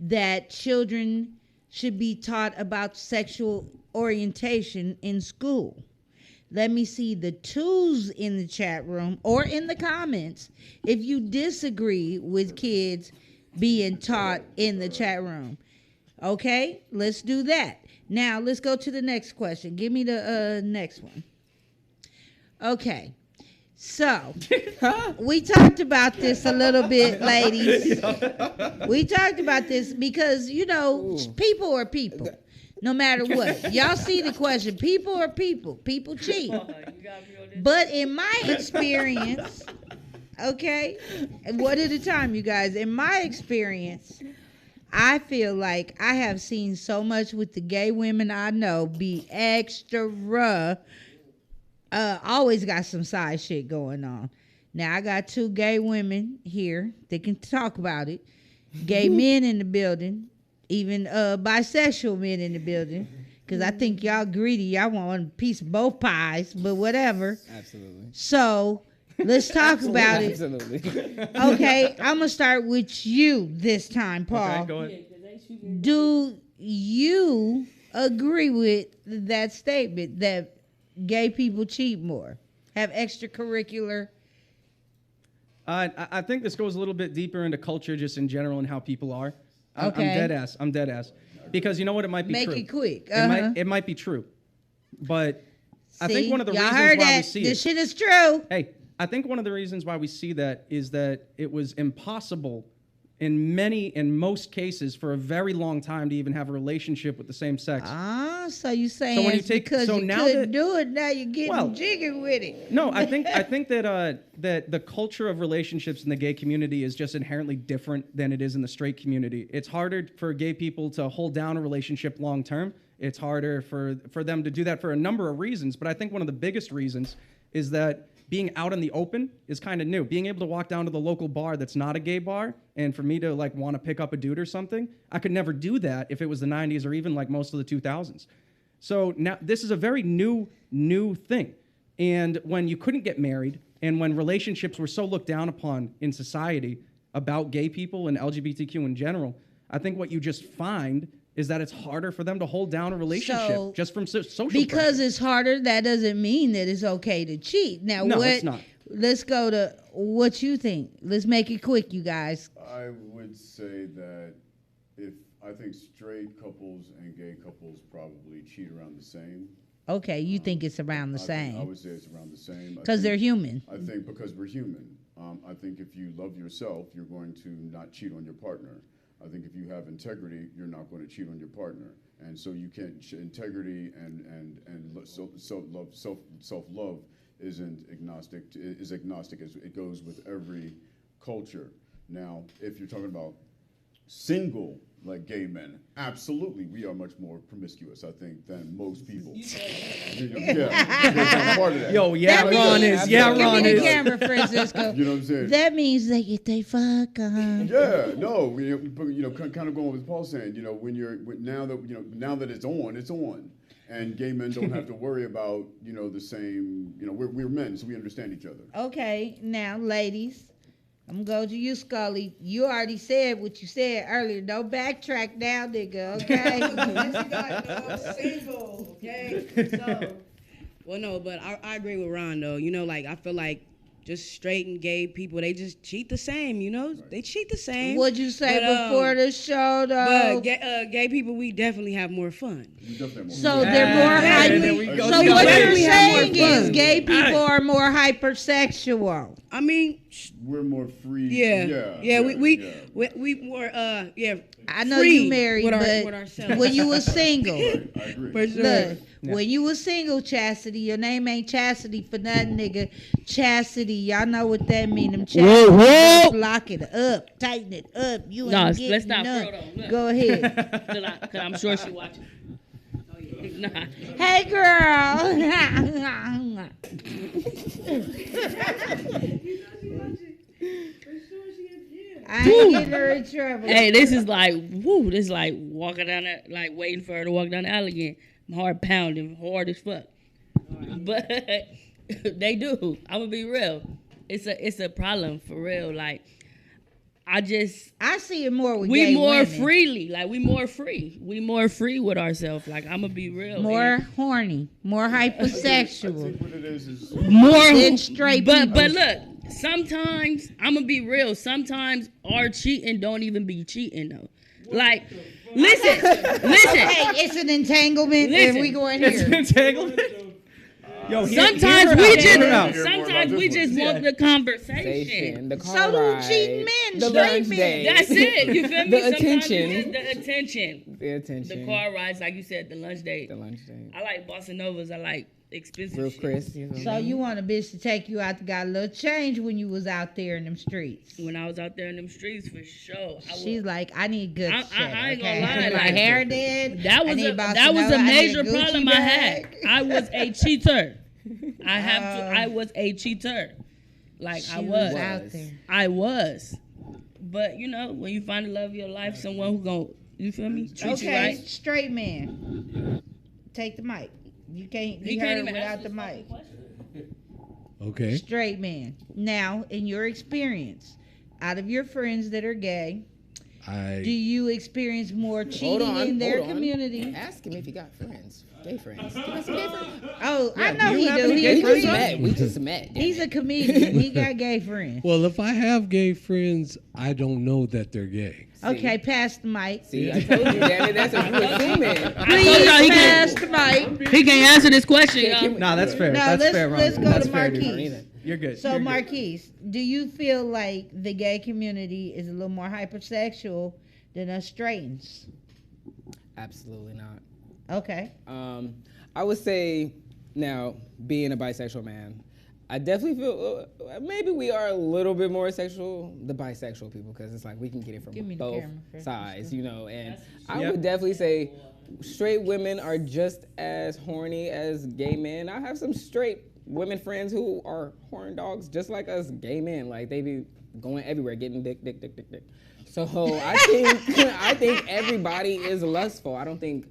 that children should be taught about sexual orientation in school. Let me see the 2s in the chat room or in the comments if you disagree with kids being taught in the chat room. Okay, let's do that. Now, let's go to the next question. Give me the next one. Okay. So, we talked about this a little bit, ladies. We talked about this because, you know, people are people. No matter what. Y'all see the question. People are people. People cheat. But in my experience, okay, one at a time, you guys. In my experience, I feel like I have seen so much with the gay women I know be extra. Always got some side shit going on. Now, I got 2 gay women here that can talk about it. Gay men in the building. Even bisexual men in the building. Because I think y'all greedy. Y'all want a piece of both pies. But whatever. Absolutely. So, let's talk about it. Absolutely. Okay, I'm going to start with you this time, Paul. Okay, go ahead. Do you agree with that statement that gay people cheat more, have extracurricular? I think this goes a little bit deeper into culture just in general and how people are. I'm dead ass. Because you know what? It might be true. Make it quick. It might be true. But I think one of the y'all reasons heard why that. we see This shit is true. Hey, I think one of the reasons why we see that is that it was impossible in most cases for a very long time to even have a relationship with the same sex. So you saying So when you take- because so you now couldn't that- do it, now you're getting Well, jiggy with it. No, I think that the culture of relationships in the gay community is just inherently different than it is in the straight community. It's harder for gay people to hold down a relationship long term. It's harder for them to do that for a number of reasons, but I think one of the biggest reasons is that being out in the open is kind of new. Being able to walk down to the local bar that's not a gay bar, and for me to like want to pick up a dude or something, I could never do that if it was the 90s or even like most of the 2000s. So now this is a very new thing. And when you couldn't get married, and when relationships were so looked down upon in society about gay people and LGBTQ in general, I think what you just find is that it's harder for them to hold down a relationship just from social Because pressure. it's harder, that doesn't mean that it's okay to cheat. Now, No, it's not. Let's go to what you think. Let's make it quick, you guys. I would say that I think straight couples and gay couples probably cheat around the same. Okay, you think it's around the I same. would say it's around the same. Because they're human. I think because we're human. I think if you love yourself, you're going to not cheat on your partner. I think if you have integrity, you're not going to cheat on your partner. And so you can't, integrity and self-love isn't agnostic, is agnostic as it goes with every culture. Now, if you're talking about single, like gay men, absolutely, we are much more promiscuous, I think, than most people. Yeah, part of that. Yo, Ron is. Give me the camera, Francisco. You know what I'm saying? That means they get they fuck on. Yeah, no, kind of going with Paul saying, now that it's on, and gay men don't have to worry about, the same, we're men, so we understand each other. Okay, now, ladies. I'm going to go to you, Scully. You already said what you said earlier. Don't backtrack now, nigga, okay? I'm single, okay? So, well, no, but I agree with Ron, though. I feel like just straight and gay people, they just cheat the same, They cheat the same. What'd you say before the show, though? But gay people, we definitely have more fun. So they're more hyper. So what you're saying is gay people are more hypersexual. I mean, we're more free. Yeah. We more I know you married, with but ourselves. when you were single, Right, I agree. For sure. look, when you were single, Chastity, your name ain't Chastity for nothing, nigga. Chastity, y'all know what that mean. Them chastity, lock it up, tighten it up. You ain't getting let's stop. none. Go ahead. Cause I'm sure she watching. Nah. Hey, girl. I ain't getting her in trouble. Hey, this is like walking down there, like waiting for her to walk down the alley again. My heart pounding hard as fuck. But they do. I'm gonna be real. It's a problem for real. Like I see it more with we gay more women. freely. Like we more free. We more free with ourselves. Like I'm gonna be real. More horny, more hypersexual. I think what it is more than straight people. But look, sometimes I'm gonna be real. Sometimes our cheating don't even be cheating though. Like, listen. Hey, it's an entanglement. Listen. And we go in here. It's an entanglement. Yo, Sometimes we just want the conversation. The car So do ride, cheating men, the straight lunch men. date. That's it. You feel me? The Sometimes attention. it's just the attention. The attention. The car rides, like you said, the lunch date. The lunch date. I like bossa novas. I like expensive Real shit. Chris. So you want a bitch to take you out to got a little change when you was out there in them streets. When I was out there in them streets, for sure. She's like, I need good shit. I ain't okay? gonna lie. My Like, hair did. That was a major problem I had. I was a cheater. I was a cheater. Like I was out there. I was. But when you find the love of your life, someone who gon' you feel me? Treat you right. Straight man. Take the mic. You can't be heard without the mic. Okay. Straight man. Now, in your experience, out of your friends that are gay, Do you experience more cheating in their community? Ask him if he got friends, gay friends. Do you got some gay friends? Oh, Yeah, I know do you he have do. any gay friends? We just met. He's a comedian. He got gay friends. Well, if I have gay friends, I don't know that they're gay. Okay, pass the mic. See, I told you, damn it, that's what you assuming. Please pass the mic. He can't answer this question, y'all. No, that's fair. No, That's fair, let's Ron. go That's to fair, dude. Marquise. You're good. So, You're good. Marquise, do you feel like the gay community is a little more hypersexual than us straights? Absolutely not. Okay. I would say now, being a bisexual man, I definitely feel maybe we are a little bit more sexual, the bisexual people, because it's like we can get it from both sides, you know. And I would definitely say straight women are just as horny as gay men. I have some straight women friends who are horn dogs just like us gay men. Like they be going everywhere getting dick. So I think everybody is lustful. I don't think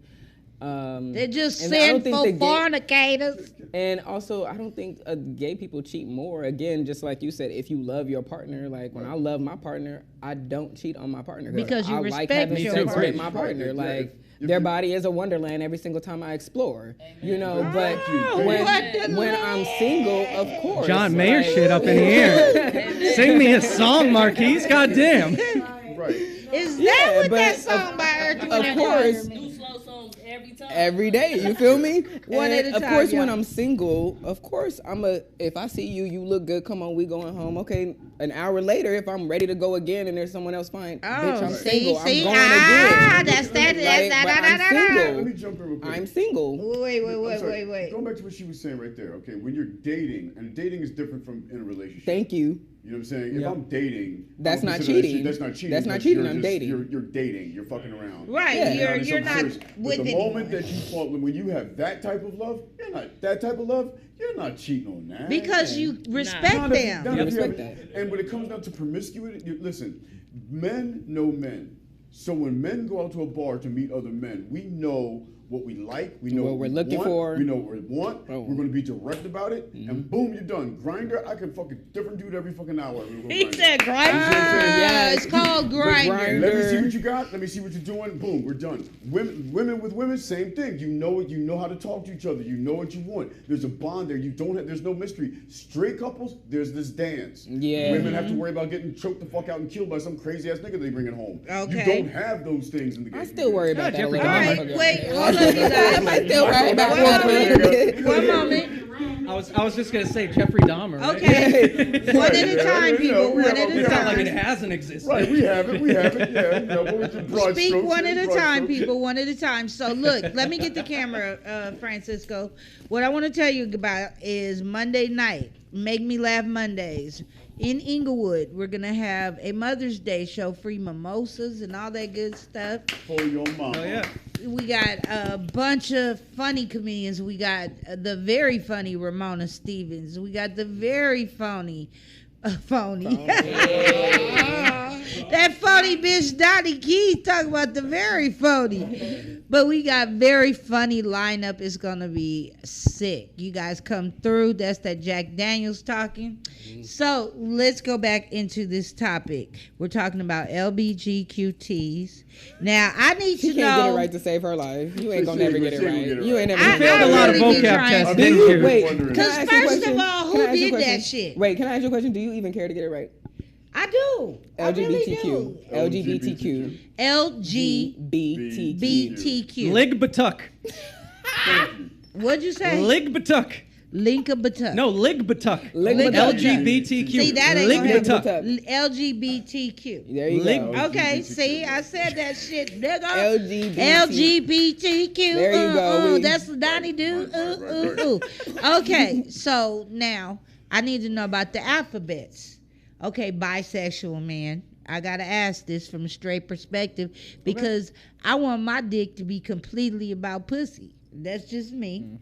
they're just sinful fornicators. And also, I don't think gay people cheat more. Again, just like you said, if you love your partner, like when I love my partner, I don't cheat on my partner because you I respect like having your sex partner. with my partner. Like their body is a wonderland every single time I explore. You know, but when I'm single, of course. John Mayer shit up in the air. Sing me a song, Marquise. Goddamn. Right. Is that what that song by Earth, Wind Of course. Do slow songs every time. Every day, you feel me? One at a time, of course, when yeah. I'm single, of course, if I see you, you look good, come on, we going home. Okay, an hour later, if I'm ready to go again and there's someone else fine, bitch, I'm single, I'm going again. That's but I'm single. Let me jump in real quick. I'm single. Wait. Going back to what she was saying right there, okay, when you're dating, and dating is different from in a relationship. Thank you. You know what I'm saying? If I'm dating, That's I don't not consider cheating. That's not cheating. That's not because cheating, you're I'm dating. You're dating. You're fucking around. Right. Yeah. You're not But with the anyone. moment that you fall, when you have that type of love, you're not that type of love. You're not cheating on that. Because you respect Not if- them. not You if you respect have- And when it comes down to promiscuity, listen, men know men. So when men go out to a bar to meet other men, we know what we like, we know What we're looking want, for. we know what we want, Oh. we're gonna be direct about it, and boom, you're done. Grinder, I can fuck a different dude every fucking hour. He said grinder. Yes. It's called grinder. Let me see what you got. Let me see what you're doing. Boom, we're done. Women with women, same thing. You know it. You know how to talk to each other. You know what you want. There's a bond there. You don't have. There's no mystery. Straight couples, there's this dance. Yeah. Women have to worry about getting choked the fuck out and killed by some crazy ass nigga they bring it home. Okay. You don't have those things in the game. I still worry about that. Jeffrey a little All Dahmer. bit. right, wait, hold on, you guys. I still worry about One that a little moment. bit. One moment. I was just gonna say Jeffrey Dahmer. Right? Okay. One at a time, people. One at a It's not like it time. hasn't existed. Right, we have it. Yeah. You know, what was your broad Speak strokes one here? at a Broad time, strokes. people. One at a time. So look, let me get the camera, Francisco. What I want to tell you about is Monday night. Make Me Laugh Mondays. In Inglewood, we're going to have a Mother's Day show, free mimosas and all that good stuff. For your mama. Oh yeah. We got a bunch of funny comedians. We got the very funny Ramona Stevens. We got the very phony. That phony bitch daugnekeith talking about the very phony. But we got very funny lineup. It's gonna be sick. You guys come through. That's that Jack Daniels talking. So let's go back into this topic. We're talking about LGBTQTs. Now I need She to can't get it know. right to save her life. You ain't gonna She never ain't get it gonna right. get it You ain't never I gonna get it failed a lot of really vocab been trying tests, to- didn't Do you? Wait, Wondering. can I Because ask you a first of question? all, Can who I ask you a did that question? shit? Wait, can I ask you a question? Do you even care to get it right? I do. I really LGBTQ. do. LGBTQ. LGBTQ. BTQ. Lig Batuk. What'd you say? Lig Batuk. Linka Batuk. No, Lig Batuk. Lig Batuk. LGBTQ. See, that ain't Lig gonna happen. Batuk. LGBTQ. There you Lig- go. Okay, see, I said that shit, nigga. LGBT. LGBTQ. There you go. That's the Donnie do. Okay, so now I need to know about the alphabets. Okay, bisexual man. I gotta ask this from a straight perspective because I want my dick to be completely about pussy. That's just me.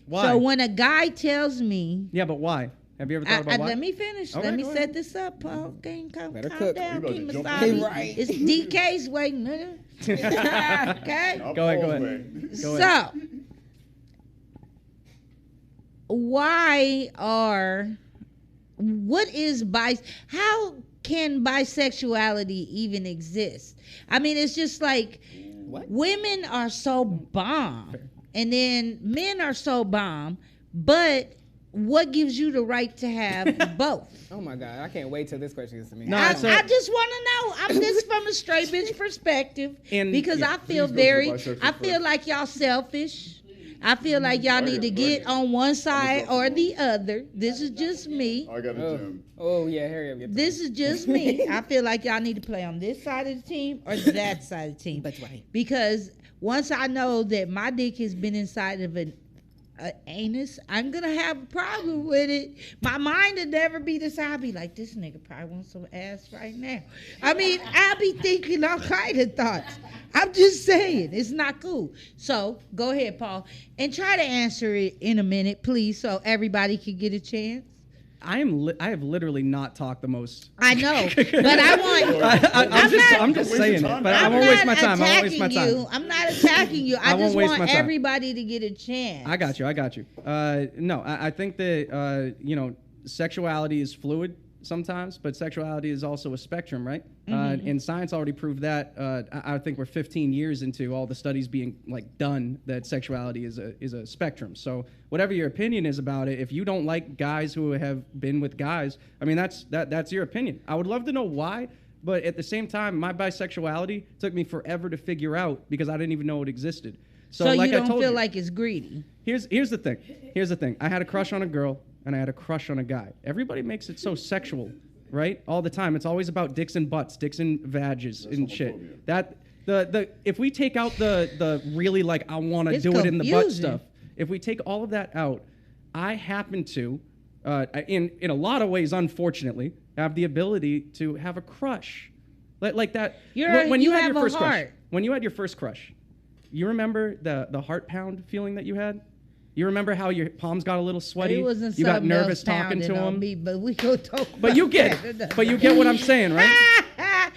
Why? So when a guy tells me, Yeah, but why? Have you ever thought about why? let me finish. Okay, Let me go set ahead. this up, Paul. Calm Better cook. down, We about keep to jump massaging. in. Right. It's DK's waiting, nigga. Okay. I'll Go ahead, go pause, ahead. man. Go ahead. So, what is how can bisexuality even exist? I mean, it's just like women are so bomb, and then men are so bomb, but what gives you the right to have both? Oh my God, I can't wait till this question gets to me. No, I just want to know. I'm just from a straight bitch perspective, because I feel like y'all selfish. I feel like y'all need to get on one side or the other. This is just me. I got a gym. Oh yeah, hurry up. This is just me. I feel like y'all need to play on this side of the team or that side of the team. That's right. Because once I know that my dick has been inside of an anus, I'm gonna have a problem with it. My mind would never be this. I'll be like, this nigga probably wants some ass right now. I mean, I'll be thinking all kind of thoughts. I'm just saying, it's not cool. So go ahead, Paul, and try to answer it in a minute, please, so everybody can get a chance. I have literally not talked the most. I know, but I want. I'm just saying it, but I won't waste my time. I won't waste my time. I'm not attacking you. I just want everybody to get a chance. I got you. No, I think that sexuality is fluid sometimes, but sexuality is also a spectrum, right? And science already proved that. I think we're 15 years into all the studies being done that sexuality is a spectrum. So whatever your opinion is about it, if you don't like guys who have been with guys, I mean that's your opinion. I would love to know why, but at the same time, my bisexuality took me forever to figure out because I didn't even know it existed. So you don't feel like it's greedy. Here's the thing. I had a crush on a girl. And I had a crush on a guy. Everybody makes it so sexual, right? All the time. It's always about dicks and butts, dicks and vages and shit. That if we take out the really I want to do it in the butt stuff. If we take all of that out, I happen to, in a lot of ways, unfortunately, have the ability to have a crush, like that. When you had your first crush, you remember the heart pound feeling that you had? You remember how your palms got a little sweaty? You got nervous talking to him. But we go talk about But you get what I'm saying, right?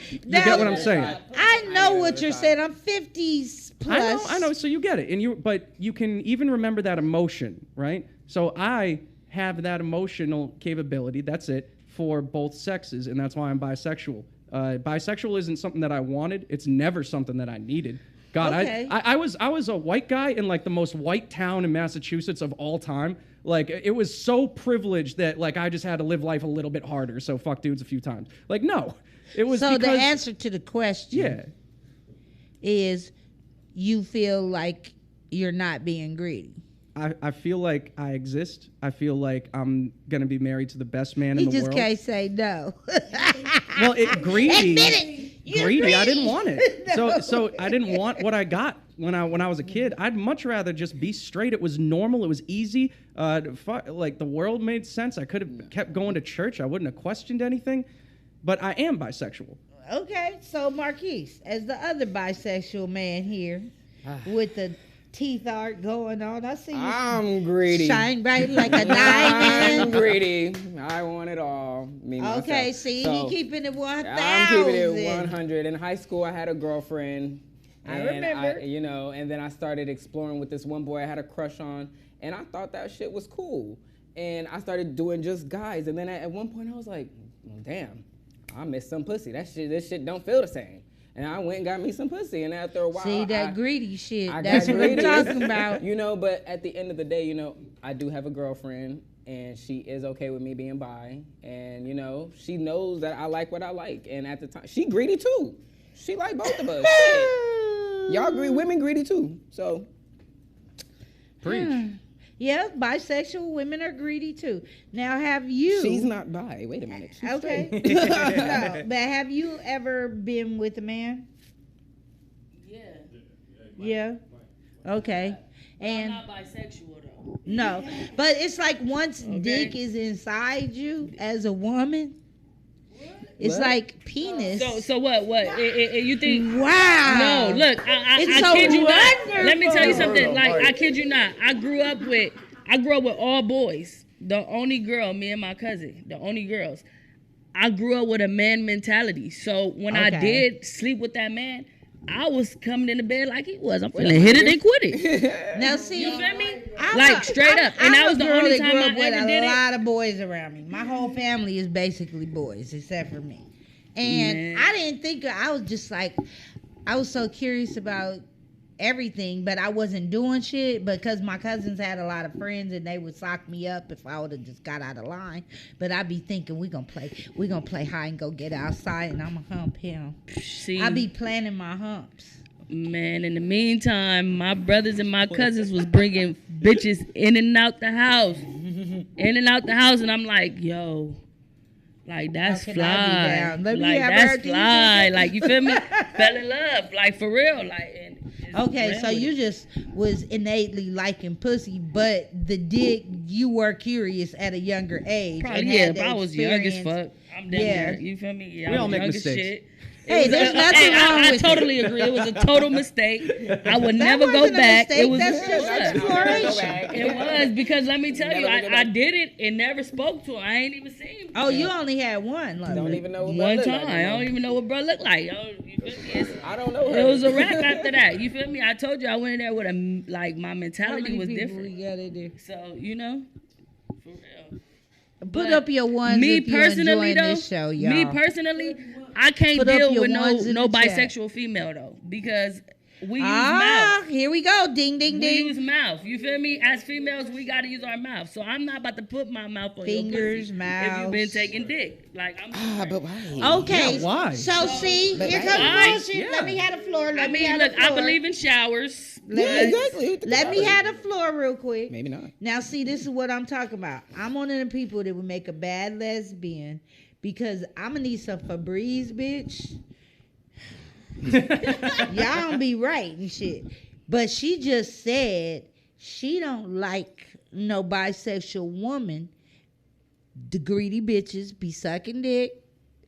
You get what I'm saying. I know what you're saying. I'm 50s plus. I know. So you get it, but you can even remember that emotion, right? So I have that emotional capability. That's it for both sexes, and that's why I'm bisexual. Bisexual isn't something that I wanted. It's never something that I needed. God, okay. I was a white guy in the most white town in Massachusetts of all time. It was so privileged that I just had to live life a little bit harder. So fuck dudes a few times. No, it was. So the answer to the question, is you feel like you're not being greedy. I feel like I exist. I feel like I'm gonna be married to the best man in the world. He just can't say no. Well, greedy. Admit it. Greedy. I didn't want it. So I didn't want what I got when I was a kid. I'd much rather just be straight. It was normal. It was easy. The world made sense. I could have kept going to church. I wouldn't have questioned anything. But I am bisexual. Okay, so Marquise, as the other bisexual man here, with the teeth art going on, I see you. I'm greedy. Shine bright like a diamond. I'm greedy. I want it all. Me myself. Okay, see, he keeping it 1,000. I'm keeping it 100. In high school, I had a girlfriend. I remember. And then I started exploring with this one boy I had a crush on, and I thought that shit was cool. And I started doing just guys, and then at one point I was like, damn, I missed some pussy. This shit don't feel the same. And I went and got me some pussy, and after a while, see that greedy shit. That's what I'm talking about. But at the end of the day, I do have a girlfriend, and she is okay with me being bi, and she knows that I like what I like. And at the time, she greedy too. She like both of us. Y'all women greedy too. So preach. Yeah, bisexual women are greedy too. Now, have you? She's not bi. Wait a minute. She's okay. No, but have you ever been with a man? Yeah. Okay. And I'm not bisexual though. No, but it's like once dick is inside you as a woman. It's like penis. So what? You think? Wow. No, look, I kid you not. Let me tell you something. I kid you not. I grew up with all boys. The only girl, me and my cousin, the only girls. I grew up with a man mentality. So when I did sleep with that man, I was coming into bed like he was. I'm finna hit it and quit it. Now see, you feel me? Straight up. And that was the only time I ever did it. A lot of boys around me. My whole family is basically boys, except for me. And I didn't think, I was just like, I was so curious about everything, but I wasn't doing shit because my cousins had a lot of friends and they would sock me up if I would have just got out of line. But I'd be thinking we gonna play hide and go get outside and I'ma hump him. See, I be planning my humps. Man, in the meantime, my brothers and my cousins was bringing bitches in and out the house. And I'm like, yo, like, that's fly. Like, that's fly. Like, you feel me? Fell in love. Like, for real. Like, and okay, so you just was innately liking pussy, but the dick, you were curious at a younger age. Probably, yeah, but I was young as fuck. I'm down there. You feel me? Yeah, we all was make young mistakes. as shit. Hey, there's nothing wrong with it. I totally agree. It was a total mistake. I would never go back. It was That's just exploration. It was, because let me tell you, I did it and never spoke to him. I ain't even seen him. Oh, you only had one. Like, Don't even know what one bro time. look like, I don't even know what bro looked like. I don't know her. It was a wrap after that. You feel me? I told you I went in there with a, like, my mentality was different. We got in there? So, you know, for real. Put up your ones. Me if personally, you're though, this show, y'all. me personally, I can't Put up deal your with ones in no the chat. bisexual female though, because we use mouth. Here we go. Ding, ding, We ding. use mouth. You feel me? As females, we gotta use our mouth. So I'm not about to put my mouth on Fingers, your pussy mouths. if you've been taking dick. Like, I'm. But why? Okay. Yeah, why? So see, But here why? comes bullshit. Yeah. Let me have the floor. Let I me mean, have look, the floor. I believe in showers. Yeah, exactly. Let me have the floor real quick. Maybe not. Now, see, this is what I'm talking about. I'm one of the people that would make a bad lesbian because I'm gonna need some Febreze, bitch. Y'all don't be right and shit. But she just said she don't like no bisexual woman. The greedy bitches be sucking dick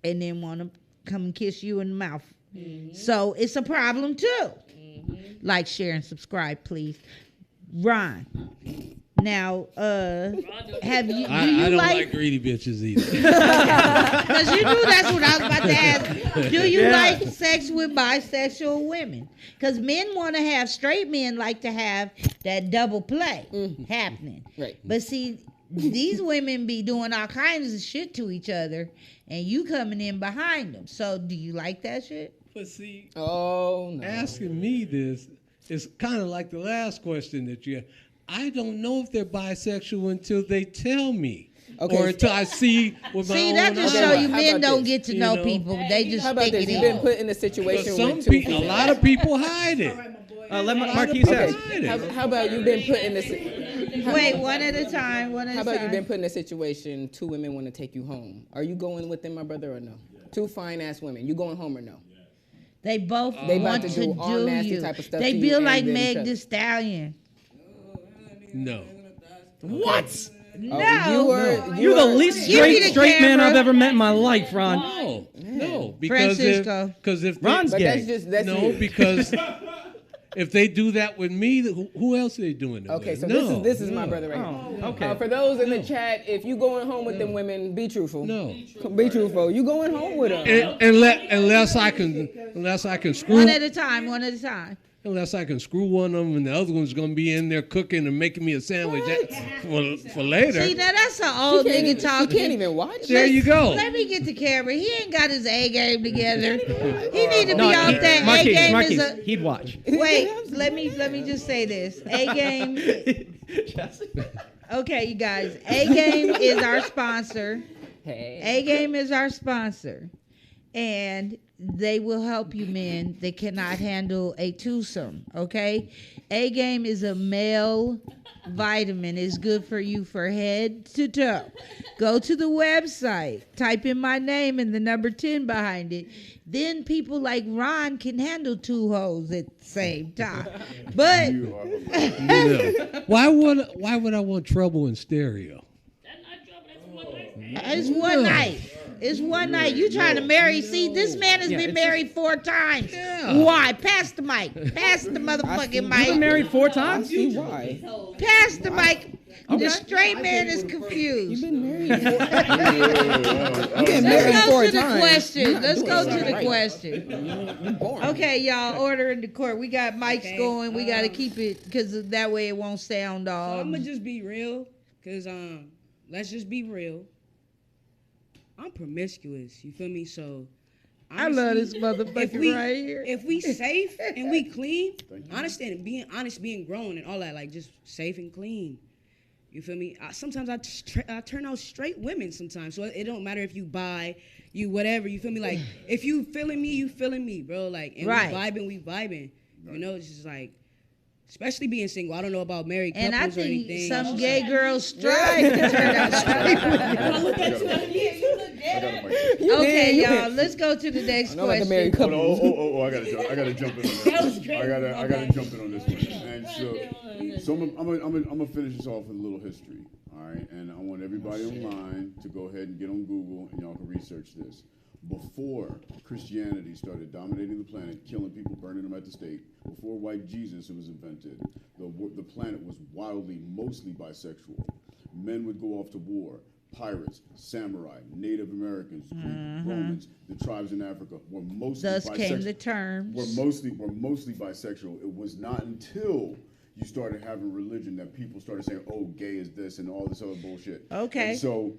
and then want to come and kiss you in the mouth. Mm-hmm. So it's a problem too. Mm-hmm. Like, share, and subscribe, please. Ron. Now, have you? I don't like greedy bitches either. Because you knew that's what I was about to ask. Do you like sex with bisexual women? Because men want to have, straight men like to have that double play happening. Right. But see, these women be doing all kinds of shit to each other, and you coming in behind them. So, do you like that shit? But see, no. Asking me this is kind of like the last question that you had. I don't know if they're bisexual until they tell me. Okay. Or until I see with my See, own that just eyes. show you How men about don't this? get to You know know? people. They just How about stick this? it You've in. been put in a situation Some with two people, a lot of people hide it. Let Marquise ask. How about you've been put in this? Wait, one at a time. How about you've been put in a situation, two women want to take you home? Are you going with them, my brother, or no? Two fine ass women. You going home or no? They both They want about to to do all do nasty you. type of stuff They to you feel and like then Meg each other. the Stallion. No. What? No. You're the least straight man I've ever met in my life, Ron. No, because Francisco. if Ron's But gay. that's no, you. because if they do that with me, who else are they doing it Okay, with? so No, this is my brother right Oh, here. okay. For those in the chat, if you going home with them women, be truthful. No. Be truthful. You going home with them? Unless I can screw One at a time. One at a time. unless I can screw one of them and the other one's gonna be in there cooking and making me a sandwich for later. See, now that's an old nigga talking. She can't even watch. There you go. Let me get the camera. He ain't got his A game together. He need to be off he- that. Marquise, A game Marquise, is a. he'd watch. Wait, let me just say this. A game. Okay, you guys. A game is our sponsor. A game is our sponsor, and they will help you men that cannot handle a twosome. Okay, A game is a male vitamin. It's good for you for head to toe. Go to the website, type in my name and the number 10 behind it. Then people like Ron can handle two hoes at the same time. But why would I want trouble in stereo? it's one night. It's one night. You trying to marry? See, this man has been married 4 times. Yeah. Why? Pass the mic. Pass the motherfucking You've been mic. married 4 times? See why? Pass the mic. The straight man is confused. You've been married. Let's go 4 to the times. question. Let's go to the right. question. Okay, y'all, order in the court. We got mics going. We got to keep it because that way it won't sound all. I'm gonna just be real, cause let's just be real. I'm promiscuous. You feel me? So I love this motherfucker right here. If we safe and we clean, understand being honest, being grown and all that, like just safe and clean. You feel me? Sometimes I turn out straight women sometimes, so it don't matter if you bi, you whatever. You feel me? Like if you feeling me, you feeling me, bro. Like and we vibing. You know, it's just like. Especially being single. I don't know about married couples and I think or anything. some gay girls strive to turn out straight. Okay, y'all. Let's go to the next question. I gotta jump in on this. That was great. I gotta jump in on this one. And so I'm gonna finish this off with a little history. All right, and I want everybody online to go ahead and get on Google, and y'all can research this. Before Christianity started dominating the planet, killing people, burning them at the stake, before white Jesus was invented, the planet was wildly, mostly bisexual. Men would go off to war. Pirates, samurai, Native Americans, Greek, Romans, the tribes in Africa were mostly bisexual. Thus came the terms. Were mostly bisexual. It was not until you started having religion that people started saying, "Oh, gay is this," and all this other bullshit. Okay. And so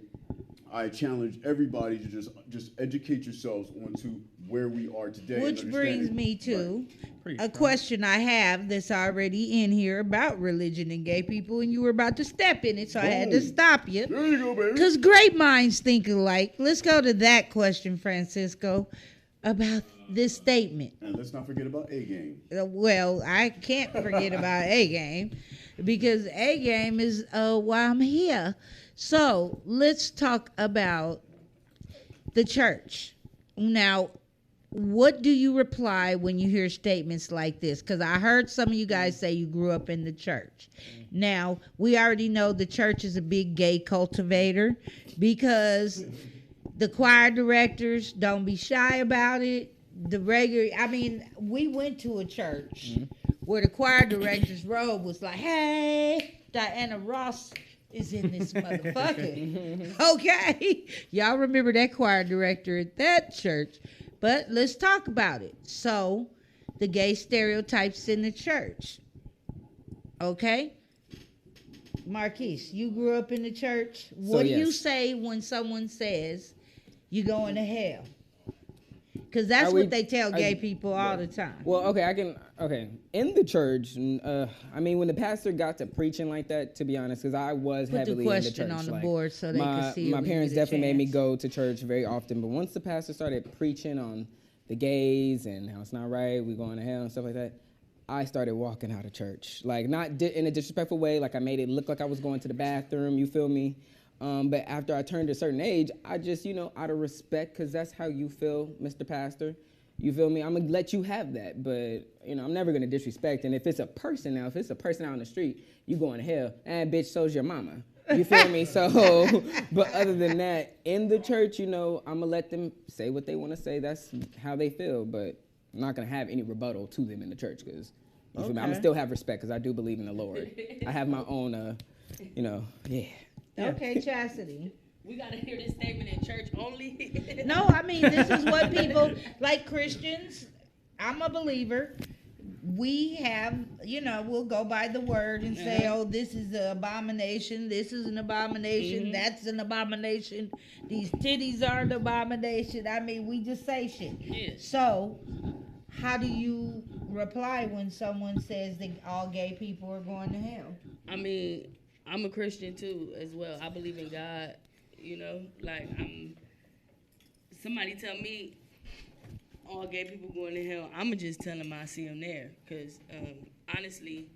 I challenge everybody to just educate yourselves onto where we are today. Which brings me to a question I have that's already in here about religion and gay people, and you were about to step in it, so I had to stop you. There you go, baby. Because great minds think alike. Let's go to that question, Francisco, about this statement. And let's not forget about A-game. Well, I can't forget about A-game, because A-game is why I'm here. So let's talk about the church. Now, what do you reply when you hear statements like this? Because I heard some of you guys say you grew up in the church. Now, we already know the church is a big gay cultivator, because the choir directors don't be shy about it. We went to a church where the choir director's robe was like, "Hey, Diana Ross is in this motherfucker." Okay. Y'all remember that choir director at that church. But let's talk about it. So, the gay stereotypes in the church. Okay? Marquise, you grew up in the church. What do you say when someone says you going to hell? Because that's what they tell gay people all the time. Well, okay. In the church, when the pastor got to preaching like that, to be honest, because I was heavily in the church. Put the question on the board so they could see it. My parents definitely made me go to church very often. But once the pastor started preaching on the gays and how it's not right, we going to hell and stuff like that, I started walking out of church. Like, not in a disrespectful way. Like, I made it look like I was going to the bathroom, you feel me? But after I turned a certain age, I just, out of respect, because that's how you feel, Mr. Pastor. You feel me? I'm going to let you have that. But, I'm never going to disrespect. And if it's a person out in the street, you going to hell. And bitch, so's your mama. You feel me? So, but other than that, in the church, I'm going to let them say what they want to say. That's how they feel. But I'm not going to have any rebuttal to them in the church, because, you feel me? I'm going to still have respect, because I do believe in the Lord. I have my own, yeah. Okay, Chastity. We got to hear this statement in church only. No, this is what people, like Christians, I'm a believer. We have, we'll go by the word and say, oh, this is an abomination. This is an abomination. That's an abomination. These titties are an abomination. We just say shit. Yeah. So, how do you reply when someone says that all gay people are going to hell? I'm a Christian too, as well. I believe in God, somebody tell me all gay people going to hell, I'ma just tell them I see them there. Because, honestly,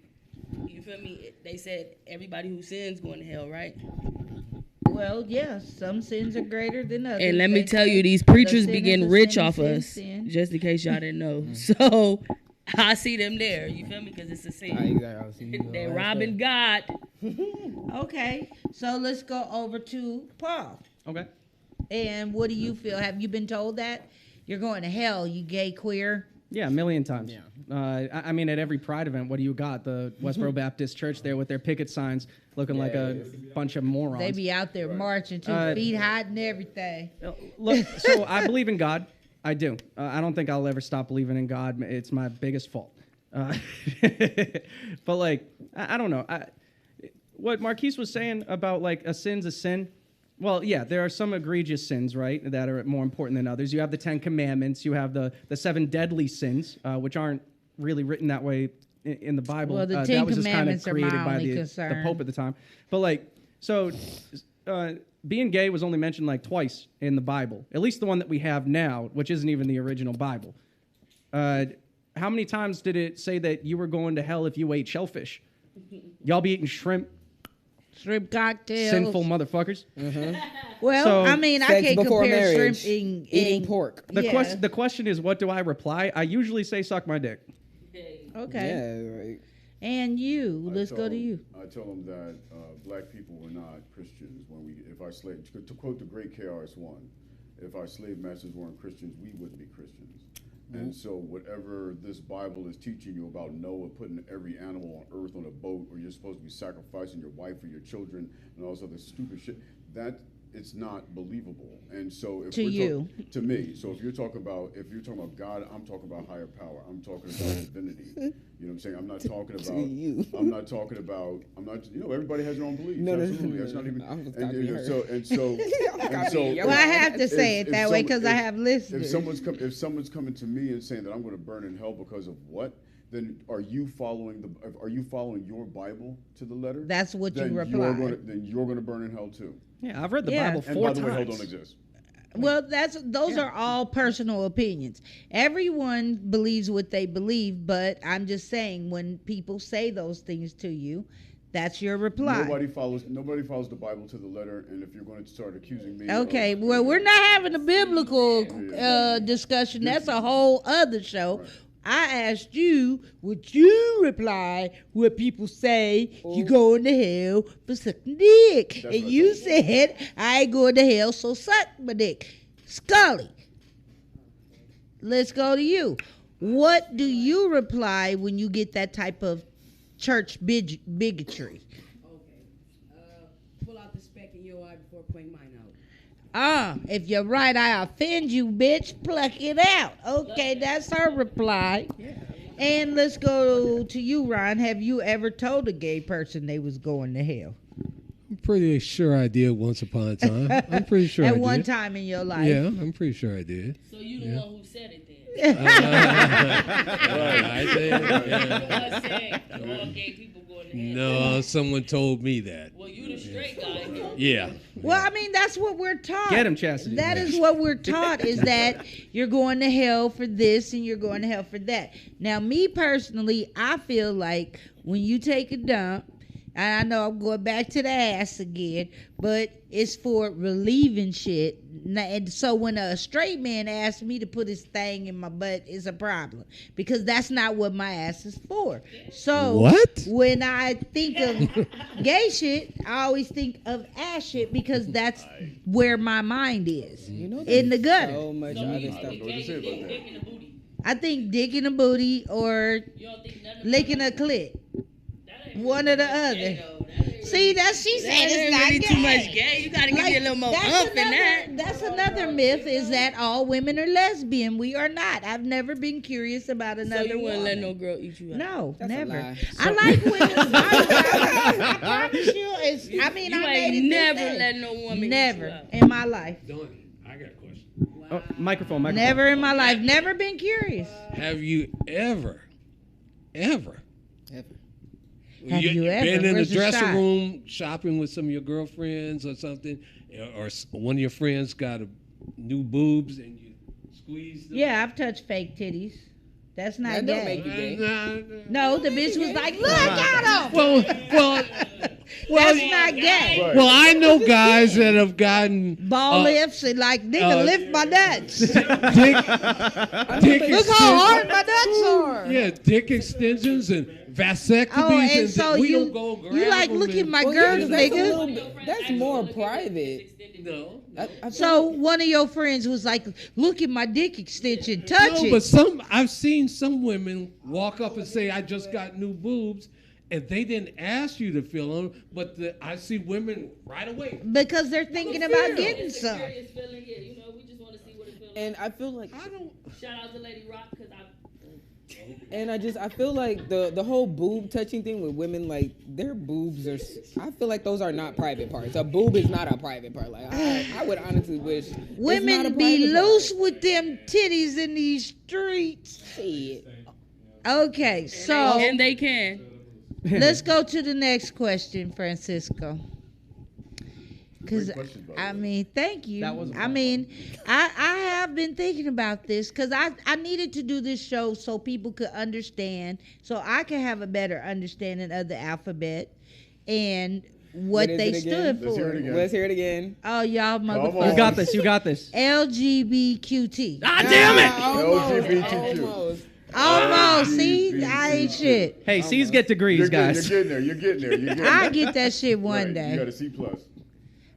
you feel me? They said everybody who sins going to hell, right? Well, yeah, some sins are greater than others. And let me tell you, these preachers be getting rich off us, just in case y'all didn't know. So, I see them there, you feel me? Because it's a sin. They're robbing God. Okay, so let's go over to Paul. Okay. And what do you feel? Have you been told that? You're going to hell, you gay queer? Yeah, a million times. Yeah. At every Pride event, what do you got? The Westboro Baptist Church there with their picket signs looking like a bunch of morons. They be out there marching, 2 feet high and everything. Look, so I believe in God. I do. I don't think I'll ever stop believing in God. It's my biggest fault. But I don't know. What Marquise was saying about a sin's a sin, well, yeah, there are some egregious sins, right, that are more important than others. You have the 10 Commandments. You have the 7 deadly sins, which aren't really written that way in the Bible. Well, the 10 that was just kind of Commandments are created my by only the concern. Pope at the time. But like, so being gay was only mentioned like twice in the Bible, at least the one that we have now, which isn't even the original Bible. How many times did it say that you were going to hell if you ate shellfish? Y'all be eating shrimp cocktails. Sinful motherfuckers. Well, So, I mean, I sex can't before compare marriage, shrimp eating pork. The question is, what do I reply? I usually say, suck my dick. Okay. Yeah, right. And you, let's go to you. I tell them that black people were not Christians if our slave, to quote the great KRS-One, if our slave masters weren't Christians, we wouldn't be Christians. And so whatever this Bible is teaching you about Noah putting every animal on earth on a boat, or you're supposed to be sacrificing your wife or your children and all this other stupid shit, that it's not believable. And so if to me, so if you're talking about God, I'm talking about higher power. I'm talking about divinity. You know what I'm saying? I'm not talking about everybody has their own beliefs. Absolutely. That's not even Well, I have to say it that way because I have listeners. If someone's coming to me and saying that I'm going to burn in hell because of what, then are you following your Bible to the letter? That's what you reply. Then you're going to burn in hell too. Yeah, I've read the Bible 4 times. And by the way, hell don't exist. Well, those are all personal opinions. Everyone believes what they believe, but I'm just saying when people say those things to you, that's your reply. Nobody follows the Bible to the letter, and if you're going to start accusing me, okay, well, we're not having a biblical discussion. That's a whole other show. Right. I asked you, would you reply what people say you going to hell for sucking dick? And you said, I ain't going to hell, so suck my dick. Scully, let's go to you. What do you reply when you get that type of church bigotry? Okay. Pull out the speck in your eye before pointing mine out. If you're right, I offend you, bitch. Pluck it out. Okay, that's her reply. Yeah. And let's go to you, Ron. Have you ever told a gay person they was going to hell? I'm pretty sure I did once upon a time. I'm pretty sure I did. At one time in your life. Yeah, I'm pretty sure I did. So you the one who said it then? I did. Yeah. Said all gay people going to hell. No, someone told me that. Well, you the straight guy. Yeah. Well, I mean, that's what we're taught. Get him, Chastity. That is what we're taught, is that you're going to hell for this and you're going to hell for that. Now, me personally, I feel like when you take a dump, and I know I'm going back to the ass again, but it's for relieving shit. And so when a straight man asks me to put his thing in my butt, it's a problem because that's not what my ass is for. So when I think of gay shit, I always think of ass shit because that's where my mind is, in the gutter. So much other stuff. I think dick in a booty or licking a clit. One or the other. See, she said it's not really gay. Too much gay. You gotta give me a little more umph in that. That's another myth, is that all women are lesbian. We are not. I've never been curious about another woman. So you wouldn't let no girl eat you out? No, that's never. I like women. I promise you. I mean, you I ain't never let no woman eat you out. Never in my life. Daughney, I got a question. Oh, microphone. Never in my life. Never been curious. Have you ever Have you ever been in the Where's dressing room shopping with some of your girlfriends or something, or one of your friends got new boobs and you squeeze them? Yeah, I've touched fake titties. That's not That gay. don't make you gay. No, the bitch was like, look at him. Well, that's not gay. Right. Well, I know guys that have gotten Ball lifts and like, nigga, lift my nuts. dick Look how hard my nuts are. Yeah, dick extensions and vasectomies. Oh, and so we you, don't go grab you like, them look at my Well, girls, that's nigga. that's more private. No. So one of your friends was like, look at my dick extension, touch it. But I've seen some women walk up and say, I just got new boobs, and they didn't ask you to feel them, but I see women right away. Because they're thinking about getting some. It's feeling, yeah, we just want to see what it feels like. And I feel like Shout out to Lady Rock, because And I feel like the whole boob touching thing with women, like their boobs are, I feel like those are not private parts. A boob is not a private part. Like I would honestly wish women be loose with them titties in these streets. Shit. Okay, so and they can. Let's go to the next question, Francisco. Because I mean, thank you. I mean, I have been thinking about this because I needed to do this show so people could understand, so I could have a better understanding of the alphabet and what they stood for. Let's hear it again. Oh, y'all motherfuckers! You got this. LGBTQT. Ah, damn it! LGBTQ. Almost. See, I ain't shit. Hey, C's get degrees, guys. You're getting there. I get that shit one day. You got a C+.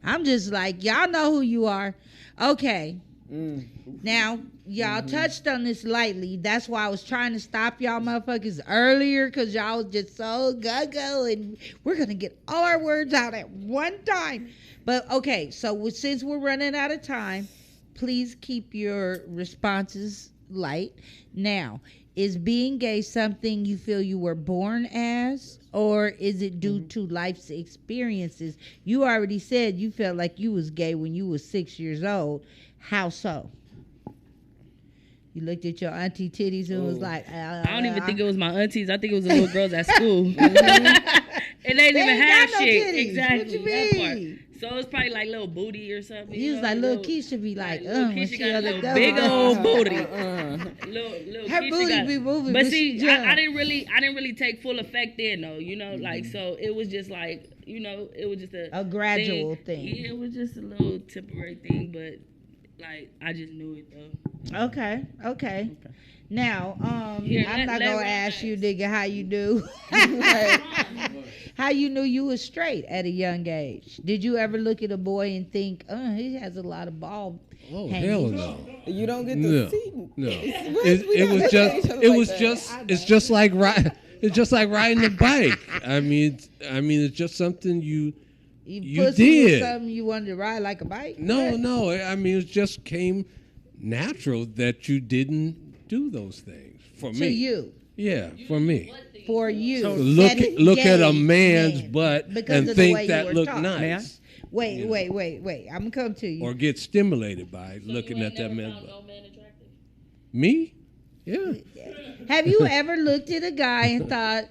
I'm just like, y'all know who you are. Okay. Now, y'all touched on this lightly. That's why I was trying to stop y'all motherfuckers earlier, because y'all was just so go and we're going to get all our words out at one time. But, okay, so since we're running out of time, please keep your responses light. Now, is being gay something you feel you were born as, or is it due to life's experiences? You already said you felt like you was gay when you was 6 years old. How so? You looked at your auntie titties and was like, I don't even think it was my aunties. I think it was the little girls at school. And they didn't even have shit. Titties. Exactly. What you that part. mean? So it's probably like little booty or something. He was like, little Keisha be like, when Keisha she on the got a big old booty. Little her Keisha booty be moving. But see, I didn't really take full effect then though. You know, like so it was just like, you know, it was just a gradual thing. Yeah, it was just a little temporary thing, but like I just knew it though. Okay. Now, Here, I'm not gonna ask you, nigga, how you do. How you knew you was straight at a young age? Did you ever look at a boy and think, he has a lot of ball? Oh hell no! You don't get to see. No, it's just like riding a bike. I mean, it's just something you did. Something you wanted to ride like a bike? No. I mean, it just came natural that you didn't do those things for me. To you? Yeah, for me. For you. So look at a man's butt and think that looked nice. Wait. I'm gonna come to you. Or get stimulated by looking at that man's butt. Me? Yeah. Have you ever looked at a guy and thought,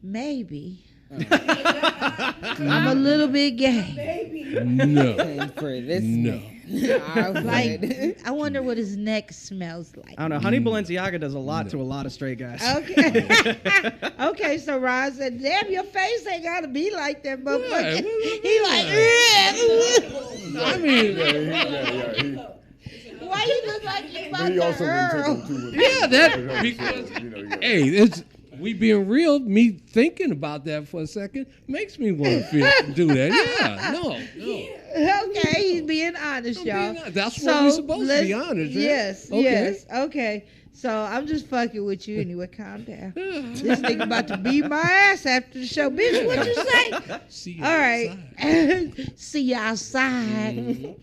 maybe I'm a little bit gay? No. For this no. I wonder what his neck smells like. I don't know. Honey Balenciaga does a lot to a lot of straight guys. Okay. Okay, so Ron said, damn, your face ain't got to be like that, motherfucker. He like, I mean, why you look like you about He to also hurl? yeah, that because hey, we being real. Me thinking about that for a second makes me want to do that. Yeah, no. Okay, he's being honest, y'all. That's what we're supposed to be honest, right? Yes, okay. yes. Okay. So I'm just fucking with you anyway. Calm down. This nigga about to beat my ass after the show. Bitch, what you say? See you all right. See you outside. Mm-hmm.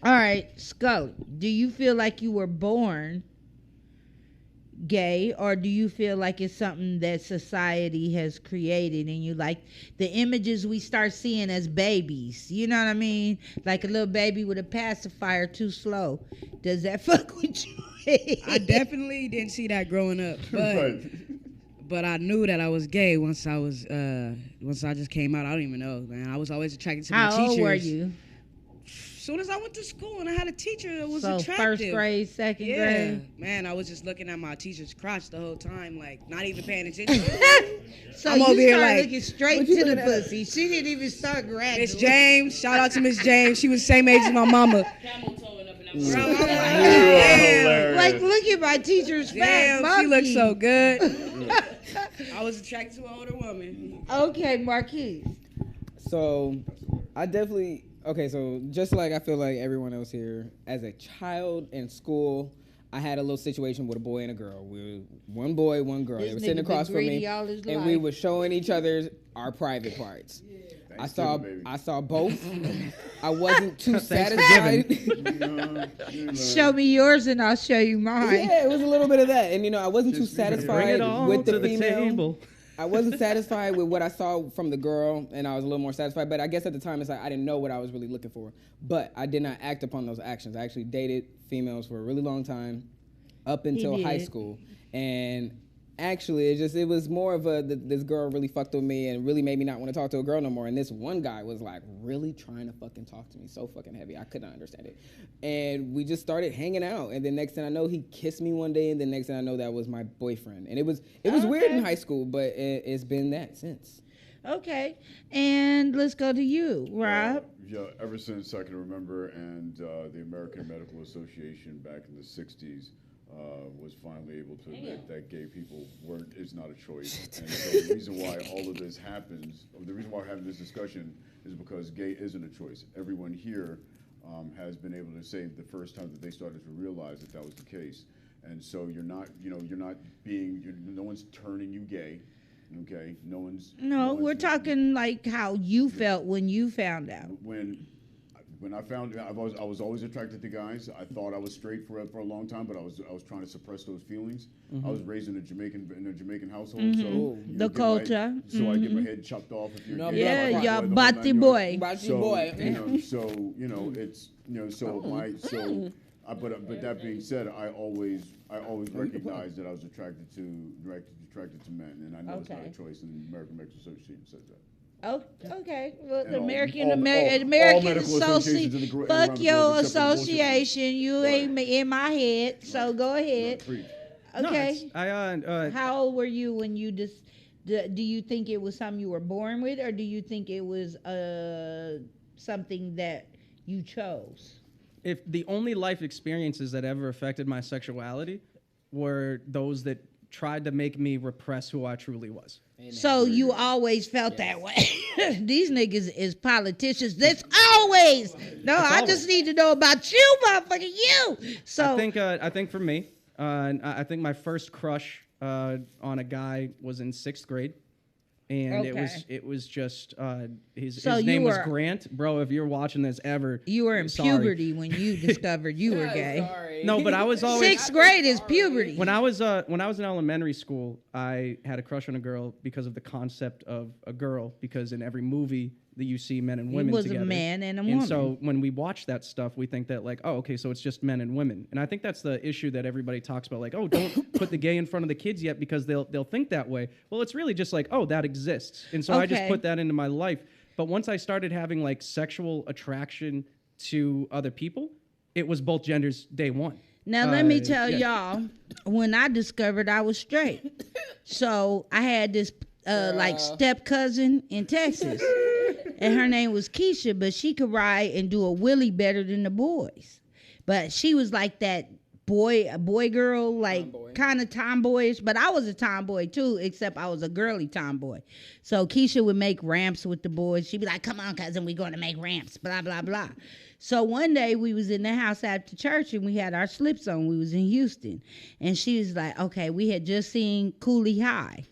All right, Scully, do you feel like you were born gay, or do you feel like it's something that society has created and you like the images we start seeing as babies? You know what I mean? Like a little baby with a pacifier too slow. Does that fuck with you? I definitely didn't see that growing up, but I knew that I was gay once I just came out. I don't even know, man. I was always attracted to my teachers. How old were you? As soon as I went to school and I had a teacher that was attractive. First grade, second grade? Man, I was just looking at my teacher's crotch the whole time, like not even paying attention. So you started looking straight to the pussy. She didn't even start graduating. Miss James, shout out to Miss James. She was the same age as my mama. Like, look at my teacher's fat monkey. She looks so good. I was attracted to an older woman. Okay, Marquise. So, I definitely... Okay, so just like I feel like everyone else here, as a child in school, I had a little situation with a boy and a girl. We were one boy, one girl. They were sitting across from me, and we were showing each other our private parts. I saw both. I wasn't too satisfied. Show me yours and I'll show you mine. Yeah, it was a little bit of that, and I wasn't too satisfied with the female. Table. I wasn't satisfied with what I saw from the girl, and I was a little more satisfied. But I guess at the time, it's like I didn't know what I was really looking for. But I did not act upon those actions. I actually dated females for a really long time, up until high school, and actually it was more of this girl really fucked with me and really made me not want to talk to a girl no more. And this one guy was like really trying to fucking talk to me so fucking heavy. I could not understand it. And we just started hanging out. And then next thing I know, he kissed me one day. And then next thing I know, that was my boyfriend. And it was weird in high school, but it's been that since. Okay. And let's go to you, Rob. Yeah, ever since I can remember, and the American Medical Association back in the 60s was finally able to admit that gay people is not a choice. And so the reason why all of this happens, or the reason why we're having this discussion, is because gay isn't a choice. Everyone here has been able to say the first time that they started to realize that was the case. And so no one's turning you gay. Okay, No, we're talking like how you felt when you found out. When I found out, I was always attracted to guys. I thought I was straight for a long time, but I was trying to suppress those feelings. Mm-hmm. I was raised in a Jamaican household, mm-hmm. so the culture. I get my head chopped off if you're gay. Yeah, you're batty boy. But that being said, I always recognized that I was attracted to men, and I know it's not a choice, and the American Medical Association says that. Oh, okay. Well, the American Association. Fuck your association. You ain't in my head. So go ahead. Okay. How old were you when you do you think it was something you were born with, or do you think it was something that you chose? If the only life experiences that ever affected my sexuality were those that tried to make me repress who I truly was. Amen. So you always felt that way. These niggas is politicians. That's always. No, I just need to know about you, motherfucker, you. So I think for me, I think my first crush on a guy was in 6th grade. And it was just his name was Grant. Bro, if you're watching this ever, you were in puberty when you discovered you were gay. Sorry. No, but I was always 6th grade is puberty. When I was in elementary school, I had a crush on a girl because of the concept of a girl. Because in every movie that you see men and women together, it was a man and a woman. And so when we watch that stuff, we think that like, oh, okay, so it's just men and women. And I think that's the issue that everybody talks about. Like, oh, don't put the gay in front of the kids yet because they'll think that way. Well, it's really just like, oh, that exists. And so I just put that into my life. But once I started having like sexual attraction to other people, it was both genders day one. Now, let me tell y'all, when I discovered I was straight, so I had this like step cousin in Texas, and her name was Keisha, but she could ride and do a wheelie better than the boys. But she was like that boy girl, like kind of tomboyish, but I was a tomboy too, except I was a girly tomboy. So Keisha would make ramps with the boys. She'd be like, come on, cousin, we're going to make ramps, blah, blah, blah. So one day we was in the house after church and we had our slips on. We was in Houston. And she was like, okay, we had just seen Cooley High.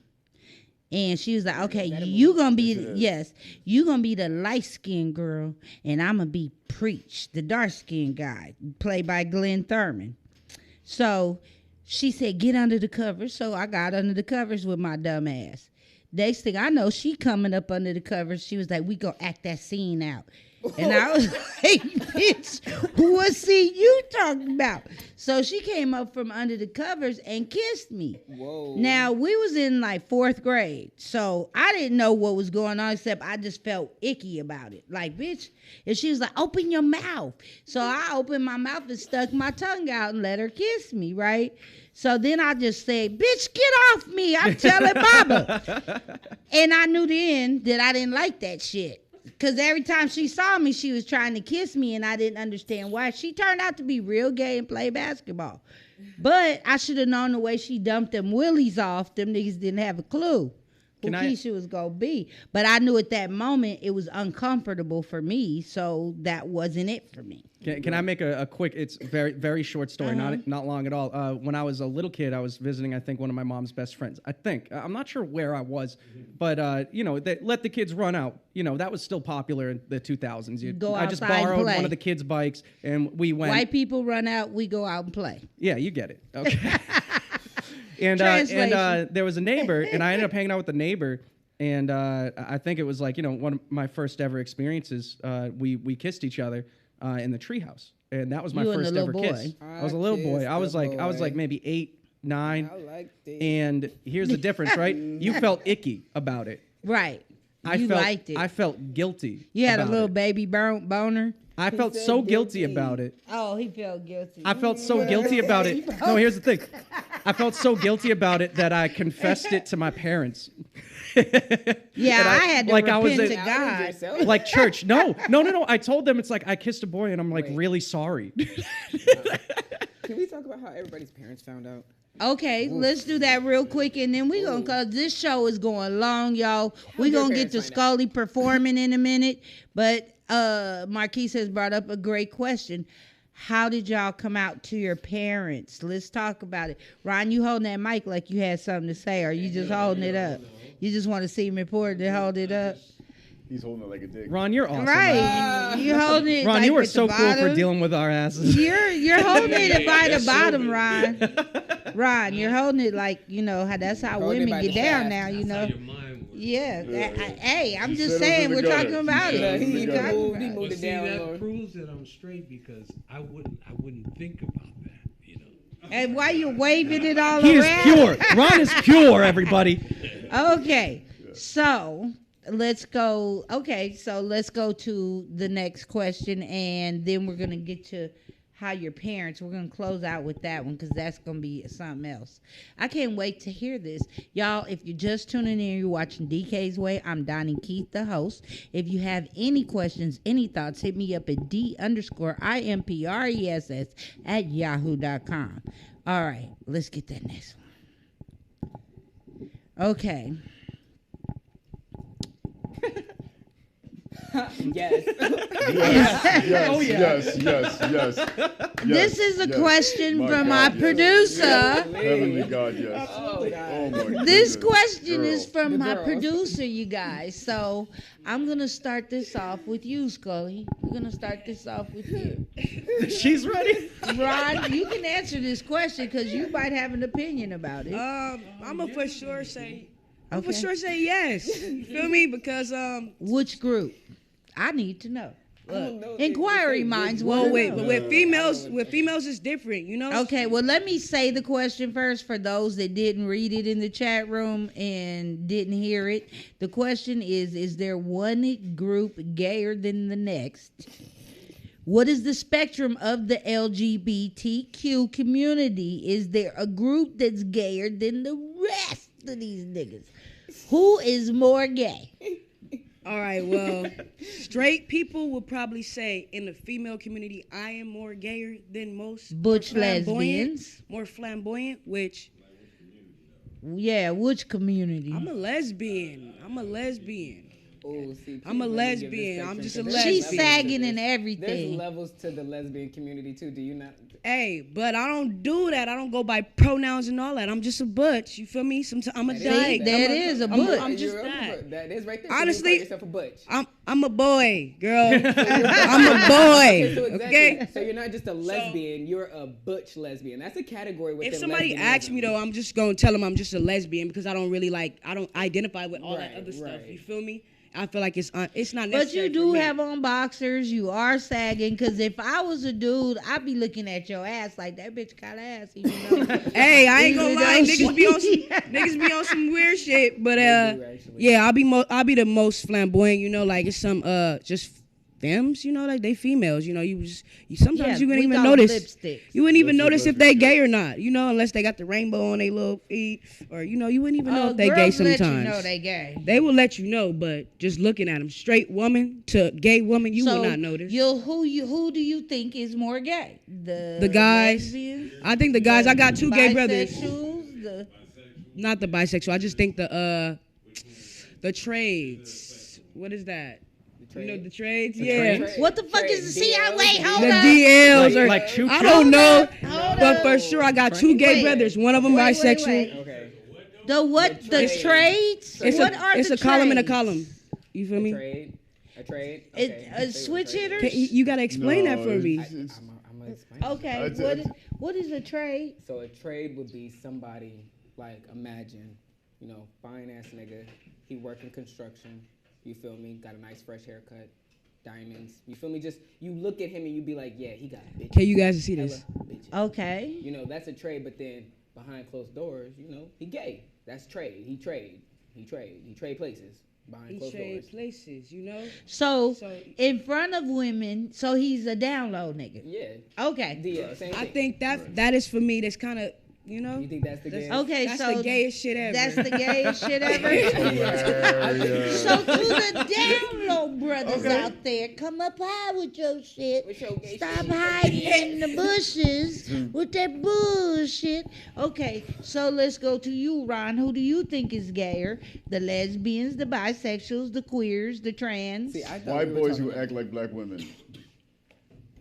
And she was like, okay, you gonna be the light-skinned girl, and I'm gonna be Preach, the dark-skinned guy, played by Glenn Thurman. So she said, get under the covers. So I got under the covers with my dumb ass. Next thing I know, she coming up under the covers. She was like, we gonna act that scene out. And I was like, bitch, what scene you talking about? So she came up from under the covers and kissed me. Whoa. Now, we was in like 4th grade, so I didn't know what was going on, except I just felt icky about it. Like, bitch. And she was like, open your mouth. So I opened my mouth and stuck my tongue out and let her kiss me, right? So then I just said, bitch, get off me. I'm telling Mama. And I knew then that I didn't like that shit. Because every time she saw me, she was trying to kiss me, and I didn't understand why. She turned out to be real gay and play basketball. But I should have known the way she dumped them willies off. Them niggas didn't have a clue. who Keisha was gonna be. But I knew at that moment it was uncomfortable for me, so that wasn't it for me. Can I make a quick? It's very very short story, not long at all. When I was a little kid, I was visiting I think one of my mom's best friends. I think I'm not sure where I was, but you know, they let the kids run out. You know, that was still popular in the 2000s. I just borrowed one of the kids' bikes and we went. White people run out, we go out and play. Yeah, you get it. Okay. and there was a neighbor, and I ended up hanging out with the neighbor. And I think it was like, you know, one of my first ever experiences. We kissed each other in the treehouse, and that was my first ever kiss. I was a little boy. I was like maybe 8, 9. And here's the difference, right? You felt icky about it, right? I liked it. I felt guilty. You had a little baby boner. I felt so guilty about it. Oh, he felt guilty. I felt so guilty about it. No, here's the thing. I felt so guilty about it that I confessed it to my parents. Yeah, I had to repent to God. Like church. No. I told them, it's like, I kissed a boy and I'm like, really sorry. Can we talk about how everybody's parents found out? Okay, let's do that real quick, and then we gonna, cause this show is going long, y'all. We gonna get to Scully performing in a minute, but Marquise has brought up a great question. How did y'all come out to your parents? Let's talk about it. Ron, you holding that mic like you had something to say, or you just holding it up? You just want to see him report to hold it up? He's holding it like a dick. Ron, you're awesome. Right. You're holding it. Ron, like you are at so the cool bottom. for dealing with our asses. You're holding it by the bottom, Ron. Ron, you're holding it like, you know, that's how women get down now, you know. Yeah. Hey, I'm just saying, we're talking about it. He moved it down. That proves that I'm straight because I wouldn't think about that, you know. And why you waving it all He around? is pure. Ron is pure, everybody. Okay. So let's go. Okay, so let's go to the next question, and then we're gonna get to how your parents. We're gonna close out with that one because that's gonna be something else. I can't wait to hear this, y'all. If you're just tuning in, you're watching DK's Way. I'm daugnekeith, the host. If you have any questions, any thoughts, hit me up at d_impress@yahoo.com. All right, let's get that next one. Okay. Yes. This is a question from my producer. Heavenly God, yes. Oh my This question is from my producer, you guys. So I'm going to start this off with you, Scully. We're going to start this off with you. She's ready. Ron, you can answer this question because you might have an opinion about it. I'm going to for sure say yes. You feel me? Because which group? I need to know. Inquiry minds. Well, wait, but with females it's different, you know. Okay, well, let me say the question first for those that didn't read it in the chat room and didn't hear it. The question is there one group gayer than the next? What is the spectrum of the LGBTQ community? Is there a group that's gayer than the rest of these niggas? Who is more gay? All right, well, straight people would probably say in the female community, I am more gayer than most. Butch lesbians. More flamboyant, which. Yeah, which community? I'm a lesbian. Oh, see, I'm a lesbian. I'm just a lesbian. She's sagging and everything. There's levels to the lesbian community too. Do you not? Hey, but I don't do that. I don't go by pronouns and all that. I'm just a butch. You feel me? Sometimes I'm a dyke. That is a butch. I'm just that. That is right there. Honestly, so you yourself a butch. I'm a boy, girl. I'm a boy. Okay. So you're not just a lesbian. You're a butch lesbian. That's a category within. If somebody asks me though, I'm just gonna tell them I'm just a lesbian because I don't really I don't identify with all that other stuff. You feel me? I feel like it's not necessary. But you do have on boxers. You are sagging. Because if I was a dude, I'd be looking at your ass like that bitch got ass. Even though, hey, I ain't gonna lie, niggas be on some weird shit. But yeah, I'll be the most flamboyant. You know, like it's some just femmes. You know, like they females. You know, sometimes you wouldn't even notice. Lipsticks. You wouldn't even notice if they gay or not. You know, unless they got the rainbow on their little feet, or you wouldn't even know if they gay sometimes. Let you know they gay. They will let you know, but just looking at them, straight woman to gay woman, you will not notice. Who do you think is more gay? The guys. Lesbians? I think the guys. I got two gay brothers. Bisexuals? Not the bisexual. I just think the the trades. What is that? You know the trades? The yeah. trades? What the fuck is the wait, hold The on. DLs or like true I don't know, Hold but on. for sure I got two gay brothers. One of them Wait, bisexual. wait. Okay. The what? The trades? It's What a are it's the a column and a trades? column. You feel me? A trade. It, Okay. switch hitters? Okay, you gotta explain that for me. it's- I'm gonna explain. Okay, what is a trade? So a trade would be somebody like, imagine, fine ass nigga. He work in construction. You feel me? Got a nice fresh haircut, diamonds. You feel me? Just you look at him and you be like, yeah, he got bitches. Okay, you guys see this. Hella bitches. Okay. That's a trade. But then behind closed doors, he gay. That's trade. He trade places behind He closed trade doors. places, So, So- in front of women, so he's a download nigga. Yeah. Okay. Same I thing. think that is for me. That's kind of You think that's the gayest? Okay, that's so the gayest shit ever. That's the gayest shit ever. So to the download brothers out there, come up high with your shit. With your gay Stop shit. hiding in the bushes with that bullshit. Okay, so let's go to you, Ron. Who do you think is gayer? The lesbians, the bisexuals, the queers, the trans? See, I thought White we were boys talking who about- act like black women.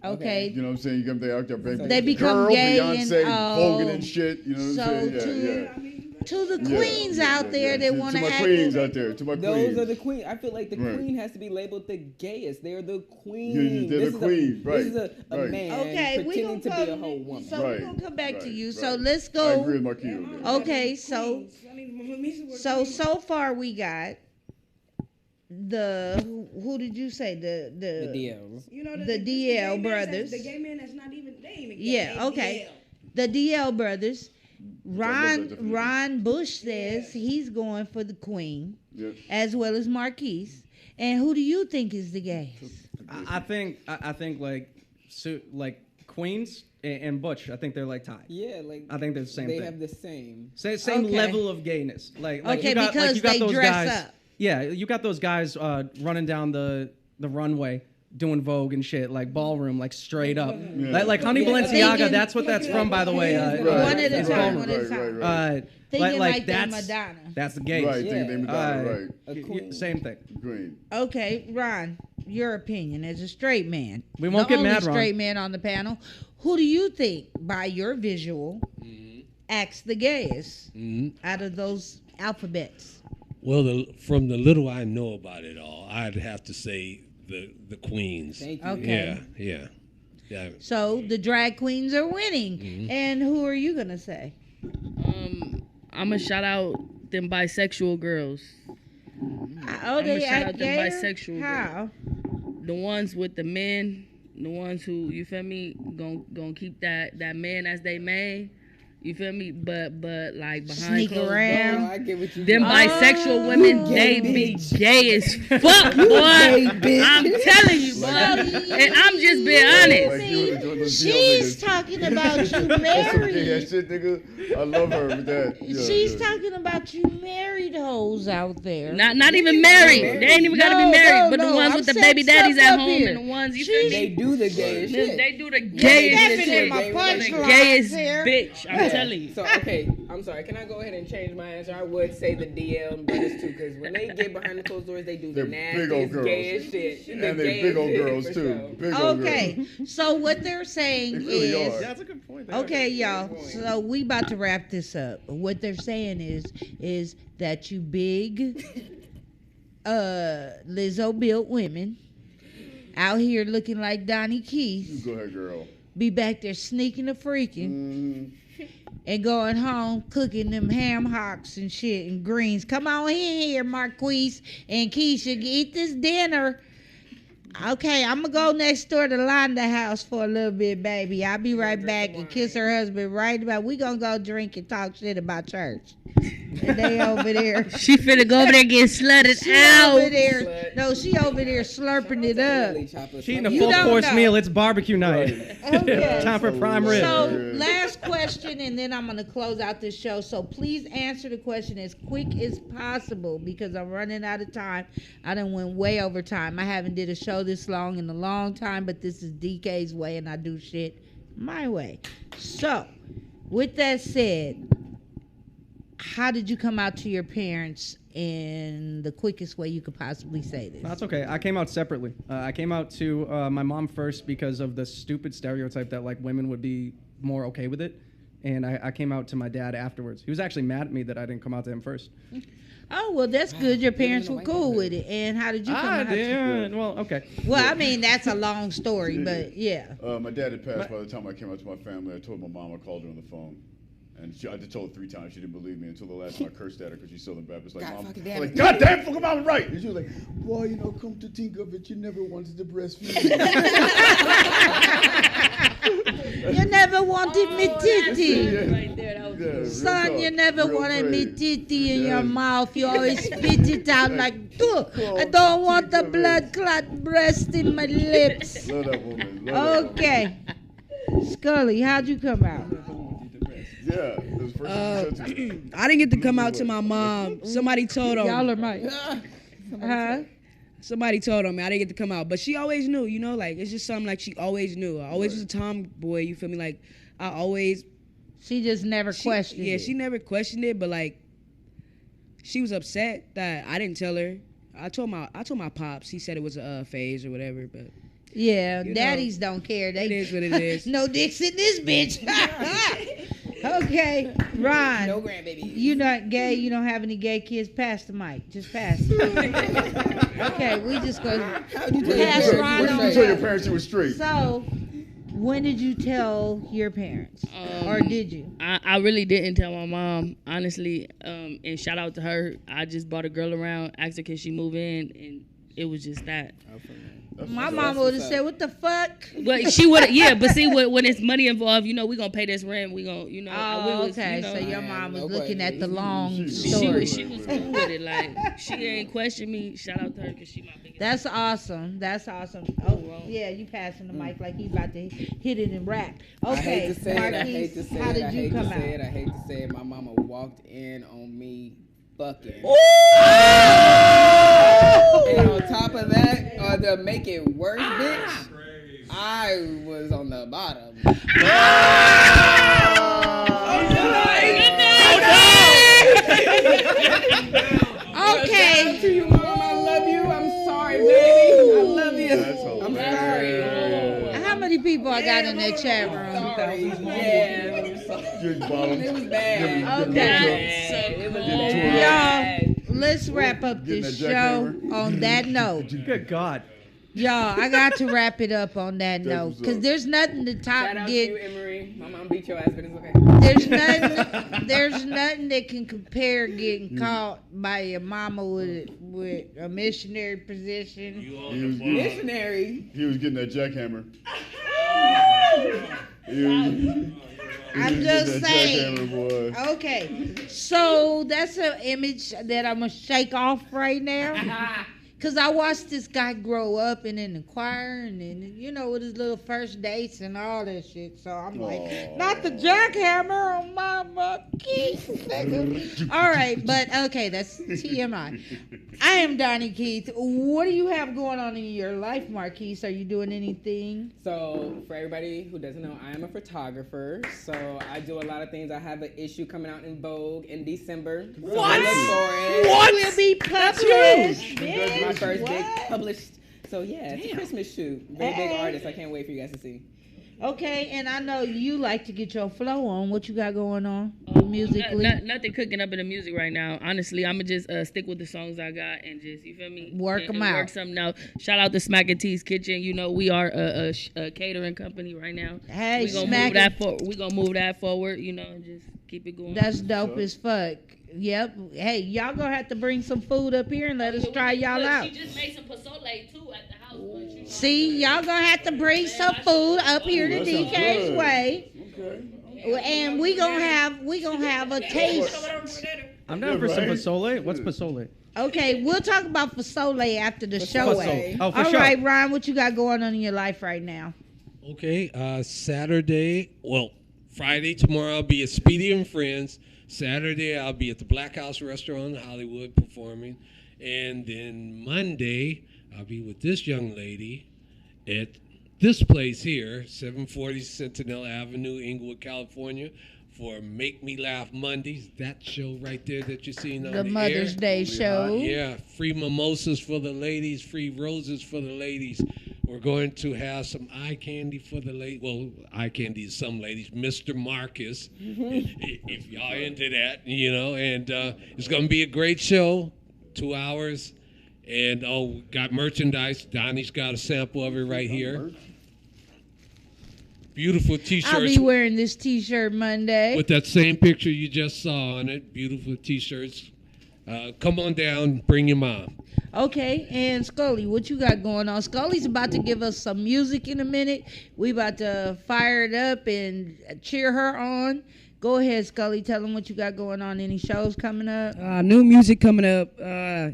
Okay. You know what I'm saying? You come there out there, baby. They become Girl, gay Beyonce, and, Vogue and shit. You know what so I'm saying? to the Yeah, queens yeah, out there yeah. that To want to my act. queens out there. To my Those queens. are the queen. I feel like the Right. queen has to be labeled the gayest. They're the queen. Yeah, they're This the is queen, right, This is a right. man Okay, we pretending gonna to be a come. whole woman. So Right, we're gonna come back to right, you. So right. let's I go. agree with Marquito there. Okay, so far we got the who did you say The the DL. the DL brothers. The gay man that's not even they ain't even gay. Yeah, They okay. DL. The DL brothers. I love that definition. Ron Bush says he's going for the queen, Yep. as well as Marquise. And who do you think is the gayest? I think like Queens and Butch. I think they're like tied. Yeah, like I think they're the same they thing. have the same. Same Okay. level of gayness. Like Okay, you got, because you got they those dress guys. up. Yeah, you got those guys running down the runway doing Vogue and shit, like ballroom, like straight up. Yeah. Like Honey Yeah. Balenciaga, Thinking- that's what that's from, by the way. Right, One at a right, time, right, one at a right, time. right. Thinking like they're that's Madonna. that's the gay. Right, Yeah. thinking they Madonna, right. A queen. Same thing. Green. Okay, Ron, your opinion as a straight man. We won't the get only mad, Ron. straight man on the panel. Who do you think, by your visual, acts the gayest out of those alphabets? Well, from the little I know about it all, I'd have to say the queens. Thank you. Okay. Yeah. So the drag queens are winning. Mm-hmm. And who are you gonna say? I'm gonna shout out them bisexual girls. Oh, they shout act out them gayer? bisexual How? The ones with the men, the ones who, you feel me, gonna keep that man as they main. You feel me? But like behind Sneak closed around. doors, I get what you them mean. bisexual women, they be gay as fuck, boy. I'm telling you, boy. And I'm just being honest. Like you and Jordan She's niggas. talking about you That's some gay married. ass shit, nigga. I love her with that. Yeah, She's yeah. talking about you married hoes out there. Not even married. They ain't even gotta be married. But the ones with the baby daddies at home and the ones, you feel They me? do the gayest shit. They do the Stepping gayest in shit. my Gay punch The lines gayest here. bitch. I'm telling you. So okay, I'm sorry. Can I go ahead and change my answer? I would say the DL brothers too, because when they get behind the closed doors, they do the They're big old nastiest, girls. gayest shit. The And they're gayest big old shit, girls for too. sure. Big old Okay, girls. so what they're saying They really is, are. That's a good point. okay, y'all. So we about to wrap this up. What they're saying is that you big, Lizzo built women out here looking like Keith, Go ahead, girl. be back there sneaking and freaking. And going home cooking them ham hocks and shit and greens. Come on in here, Marquise and Keisha. Eat this dinner. Okay, I'm going to go next door to Londa house for a little bit, baby. I'll be right back and kiss her husband right about. We going to go drink and talk shit about church. And they over there. She finna go over there and get slutted She out. over there. No, she over there slurping it up. She eating a You full don't course know. meal. It's barbecue night. Okay. Time for prime rib. So, last question, and then I'm going to close out this show. So, please answer the question as quick as possible because I'm running out of time. I done went way over time. I haven't did a show this long in a long time, but this is DK's way, and I do shit my way. So, with that said, how did you come out to your parents in the quickest way you could possibly say this? That's okay. I came out separately. I came out to my mom first because of the stupid stereotype that like women would be more okay with it. And I came out to my dad afterwards. He was actually mad at me that I didn't come out to him first. Oh, well, that's good. Your parents were cool with it. And how did you come out? Well, okay. Well, I mean, that's a long story, but yeah. My dad had passed by the time I came out to my family. I told my mom, I called her on the phone. And I just told her 3 times. She didn't believe me until the last time I cursed at her because she's Southern Baptist. Like, Mom, I'm like, God damn, fucking mom, right. And she was like, boy, you know, come to think of it, you never wanted to breastfeed. You never wanted me titty. Right there, that was Son, you never wanted me titty in your mouth. You always spit it out like, I don't want the blood clot breast in my lips. Love that woman. Okay. Scully, how'd you come out? Yeah, it was first I didn't get to come out to my mom. Somebody told him. Y'all are my. Somebody told him I didn't get to come out, but she always knew. You know, like it's just something like she always knew. I always was a tomboy. You feel me? Like I always. She just never questioned it. Yeah, she never questioned it, but like she was upset that I didn't tell her. I told my pops. He said it was a phase or whatever, but. Yeah, daddies don't care. It is what it is. No dicks in this bitch. Okay, Ron. No grandbaby. You not gay. You don't have any gay kids. Pass the mic. Just pass it. Okay, we just go pass Ron. When did you tell your parents you were straight? So, when did you tell your parents, or did you? I really didn't tell my mom, honestly. And shout out to her. I just brought a girl around, asked her can she move in, and it was just that. My mama would have said, "What the fuck?" But she would, yeah. But see, when it's money involved, you know, we gonna pay this rent. We gonna, you know. Oh, okay. You know, so your mom was looking at the long story. She was cool with it. Like she ain't question me. Shout out to her because she my biggest. That's awesome. That's awesome. Oh, yeah. You passing the mic like he about to hit it and rap. Okay, I hate to say it. I hate to say how it. did I you hate come to say out? it. I hate to say it. My mama walked in on me fucking. And on top of that, to make it worse, bitch, I was on the bottom. Okay. To you, Mom, I love you. I'm sorry, baby. I love you. I'm sorry. How many people I got in that chat room? It was bad. Okay. It was bad. Y'all, let's wrap up this show on that note. Good God. Y'all, I got to wrap it up on that note because there's nothing to top Shout out to you, Emery. My mom beat your ass, but it's okay. There's nothing that can compare getting caught by your mama with a missionary position. Missionary. He was getting that jackhammer. I'm just saying. Okay, so that's an image that I'm gonna shake off right now. Cause I watched this guy grow up and in the choir and then, you know, with his little first dates and all that shit. So I'm like, not the jackhammer on my Keith. All right, but okay, that's TMI. I am daugnekeith. What do you have going on in your life, Marquise? Are you doing anything? So, for everybody who doesn't know, I am a photographer. So, I do a lot of things. I have an issue coming out in Vogue in December. So What? look for it. What? Will be published. My first big published. So, yeah, it's a Christmas shoot. Very big artist. I can't wait for you guys to see. Okay, and I know you like to get your flow on. What you got going on musically? Nothing cooking up in the music right now. Honestly, I'm going to just stick with the songs I got and just, you feel me? Work them out. Work something out. Shout out to Smack and T's Kitchen. You know, we are a catering company right now. Hey, we're going to move that forward, you know, and just keep it going. That's dope as fuck. Yep. Hey, y'all gonna have to bring some food up here and let us try y'all out. She just made some pozole too at the house. See, y'all gonna have to bring some food up here to DK's Way. Okay. And we gonna have a taste. I'm down for some pozole. What's pozole? Okay, we'll talk about pozole after the show. Oh, for all sure. right, Ryan, what you got going on in your life right now? Okay, Friday, tomorrow I'll be at Speedy and Friends. Saturday I'll be at the Black House Restaurant in Hollywood performing. And then Monday I'll be with this young lady at this place here, 740 Sentinel Avenue, Inglewood, California, for Make Me Laugh Mondays, that show right there that you're seeing on the the Mother's air. Day show. Yeah, free mimosas for the ladies, free roses for the ladies. We're going to have some eye candy for the ladies. Well, eye candy is some ladies. Mr. Marcus, if y'all into that, you know. And it's going to be a great show, 2 hours. And, got merchandise. Donnie's got a sample of it right here. Beautiful T-shirts. I'll be wearing this T-shirt Monday. With that same picture you just saw on it. Beautiful T-shirts. Come on down. Bring your mom. Okay, and Scully, what you got going on? Scully's about to give us some music in a minute. We about to fire it up and cheer her on. Go ahead, Scully. Tell them what you got going on. Any shows coming up? New music coming up.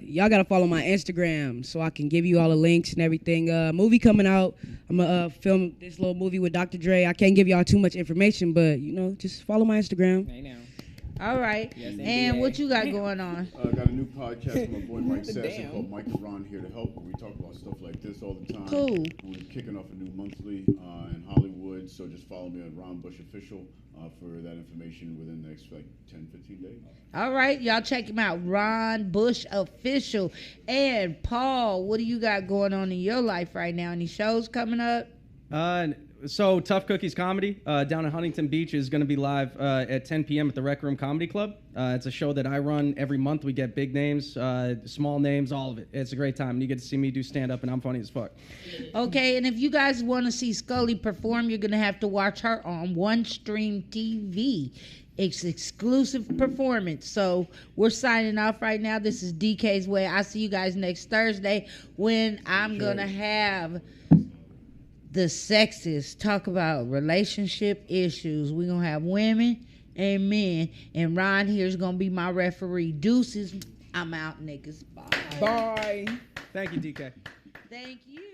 Y'all got to follow my Instagram so I can give you all the links and everything. Movie coming out. I'm going to film this little movie with Dr. Dre. I can't give y'all too much information, but, just follow my Instagram. Hey, now. All right. Yes, and what you got going on? I got a new podcast from my boy Mike Sasson called Mike and Ron Here to Help, where we talk about stuff like this all the time. Cool. We're kicking off a new monthly in Hollywood, so just follow me on Ron Bush Official for that information within the next 10, 15 days. All right, y'all check him out, Ron Bush Official. And Paul, what do you got going on in your life right now? Any shows coming up? So Tough Cookies Comedy down in Huntington Beach is going to be live at 10 p.m. at the Rec Room Comedy Club. It's a show that I run every month. We get big names, small names, all of it. It's a great time. And you get to see me do stand-up, and I'm funny as fuck. Okay, and if you guys want to see Scully perform, you're going to have to watch her on One Stream TV. It's exclusive performance. So we're signing off right now. This is DK's Way. I'll see you guys next Thursday when I'm going to have the sexists talk about relationship issues. We're going to have women and men. And Ron here is going to be my referee. Deuces. I'm out, niggas. Bye. Bye. Thank you, DK. Thank you.